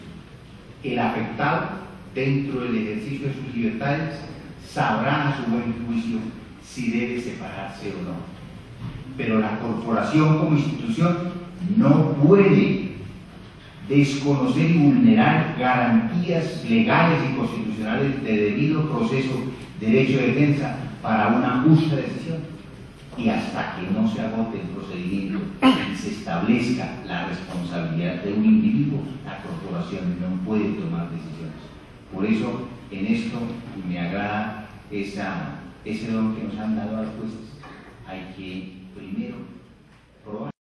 El afectado, dentro del ejercicio de sus libertades, sabrá a su buen juicio si debe separarse o no. Pero la corporación como institución no puede desconocer y vulnerar garantías legales y constitucionales de debido proceso, derecho de defensa para una justa decisión. Y hasta que no se agote el procedimiento y se establezca la responsabilidad de un individuo, la corporación no puede tomar decisiones. Por eso, en esto me agrada ese don que nos han dado a los jueces. Hay que primero probar.